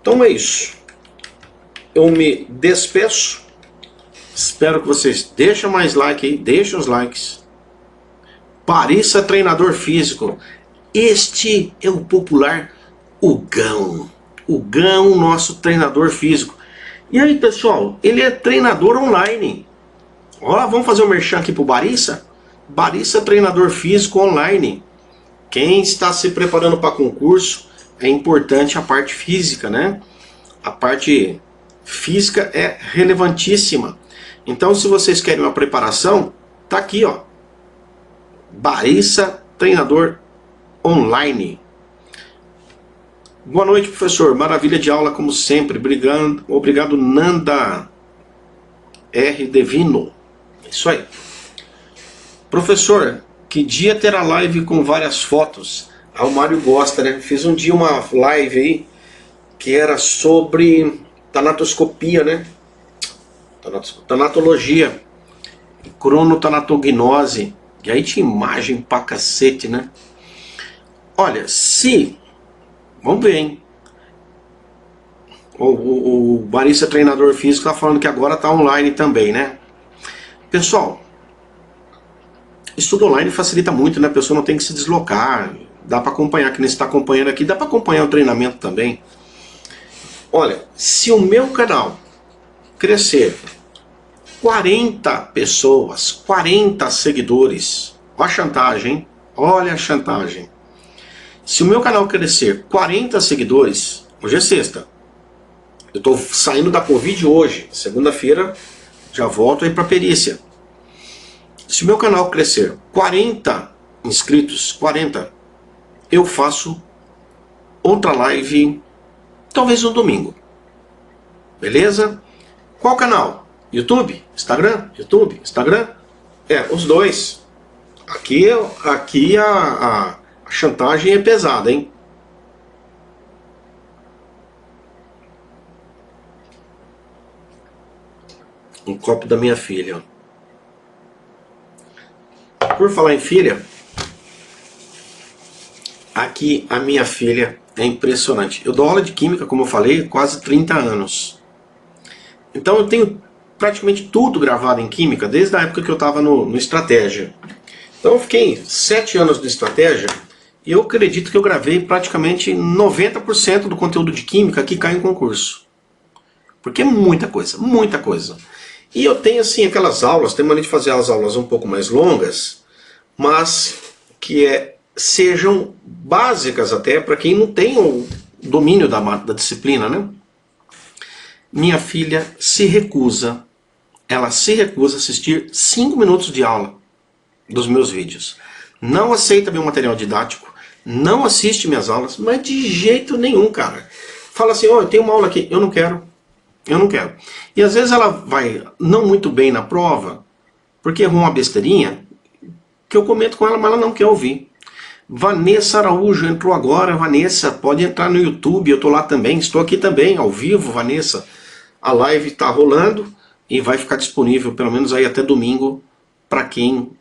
Então é isso. Eu me despeço. Espero que vocês deixem mais like aí. Deixem os likes. Pareça treinador físico. Este é o popular Hugão. Hugão, nosso treinador físico. E aí, pessoal, ele é treinador online. Ó, vamos fazer um merchan aqui pro Barissa? Barissa treinador físico online. Quem está se preparando para concurso, é importante a parte física, né? A parte física é relevantíssima. Então, se vocês querem uma preparação, tá aqui, ó. Barissa treinador online. Boa noite, professor. Maravilha de aula, como sempre. Obrigado, Nanda R. Devino. Isso aí. Professor, que dia terá live com várias fotos? Ah, o Mário gosta, né? Fiz um dia uma live aí que era sobre tanatoscopia, né? Tanatologia, cronotanatognose. E aí tinha imagem pra cacete, né? Olha, vamos ver, hein? O Barissa treinador físico tá falando que agora tá online também, né? Pessoal, estudo online facilita muito, né? A pessoa não tem que se deslocar. Dá para acompanhar, que nem você está acompanhando aqui, dá para acompanhar o treinamento também. Olha, se o meu canal crescer 40 pessoas, 40 seguidores, olha a chantagem, hein? Olha a chantagem. Se o meu canal crescer 40 seguidores, hoje é sexta. Eu estou saindo da Covid hoje, segunda-feira já volto aí para perícia. Se o meu canal crescer 40 inscritos, 40, eu faço outra live, talvez no domingo. Beleza? Qual canal? YouTube? Instagram? YouTube? Instagram? Os dois. Aqui a chantagem é pesada, hein? Um copo da minha filha. Por falar em filha, aqui a minha filha é impressionante. Eu dou aula de química, como eu falei, quase 30 anos. Então eu tenho praticamente tudo gravado em química, desde a época que eu estava no Estratégia. Então eu fiquei 7 anos no Estratégia, e eu acredito que eu gravei praticamente 90% do conteúdo de química que cai em concurso. Porque é muita coisa, muita coisa. E eu tenho assim aquelas aulas, tenho mania de fazer as aulas um pouco mais longas, mas que sejam básicas até para quem não tem o domínio da disciplina, né? Minha filha se recusa, ela se recusa a assistir 5 minutos de aula dos meus vídeos. Não aceita meu material didático, não assiste minhas aulas, mas de jeito nenhum, cara. Fala assim, eu tenho uma aula aqui, eu não quero. Eu não quero. E às vezes ela vai não muito bem na prova, porque errou uma besteirinha, que eu comento com ela, mas ela não quer ouvir. Vanessa Araújo entrou agora. Vanessa, pode entrar no YouTube, eu estou lá também, estou aqui também, ao vivo, Vanessa. A live está rolando e vai ficar disponível pelo menos aí até domingo para quem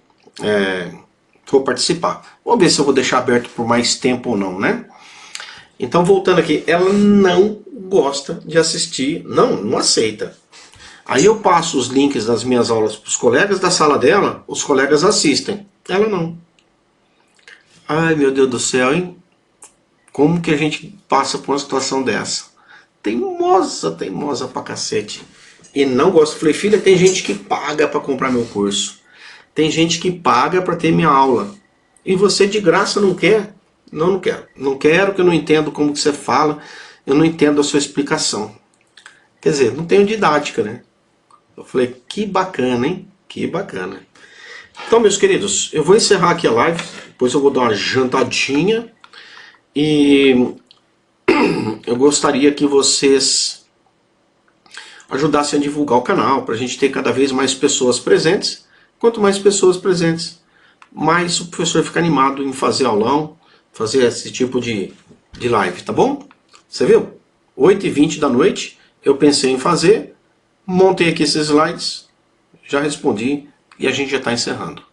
for participar. Vamos ver se eu vou deixar aberto por mais tempo ou não, né? Então, voltando aqui, ela não gosta de assistir, não aceita. Aí eu passo os links das minhas aulas para os colegas da sala dela, os colegas assistem, ela não. Ai, meu Deus do céu, hein? Como que a gente passa por uma situação dessa? Teimosa pra cacete. E não gosta. Falei, filha, tem gente que paga para comprar meu curso. Tem gente que paga para ter minha aula. E você de graça não quer? Não quero. Não quero, que eu não entendo como que você fala. Eu não entendo a sua explicação. Quer dizer, não tenho didática, né? Eu falei, que bacana, hein? Que bacana. Então, meus queridos, eu vou encerrar aqui a live. Depois eu vou dar uma jantadinha. E eu gostaria que vocês ajudassem a divulgar o canal, para a gente ter cada vez mais pessoas presentes. Quanto mais pessoas presentes, mais o professor fica animado em fazer aulão, fazer esse tipo de live, tá bom? Você viu? 8h20 da noite, eu pensei em fazer, montei aqui esses slides, já respondi e a gente já está encerrando.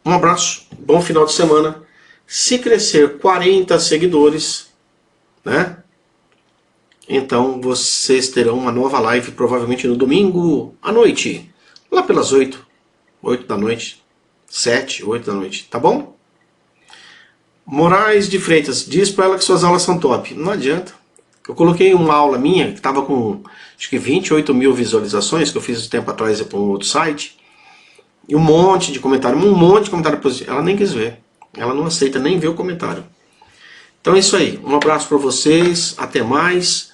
Um abraço, bom final de semana. Se crescer 40 seguidores, né? Então vocês terão uma nova live provavelmente no domingo à noite, lá pelas 8 da noite, 7, 8 da noite, tá bom? Moraes de Freitas, diz pra ela que suas aulas são top. Não adianta. Eu coloquei uma aula minha que estava com acho que 28 mil visualizações, que eu fiz um tempo atrás para um outro site, e um monte de comentário positivo. Ela nem quis ver, ela não aceita nem ver o comentário. Então é isso aí, um abraço para vocês, até mais.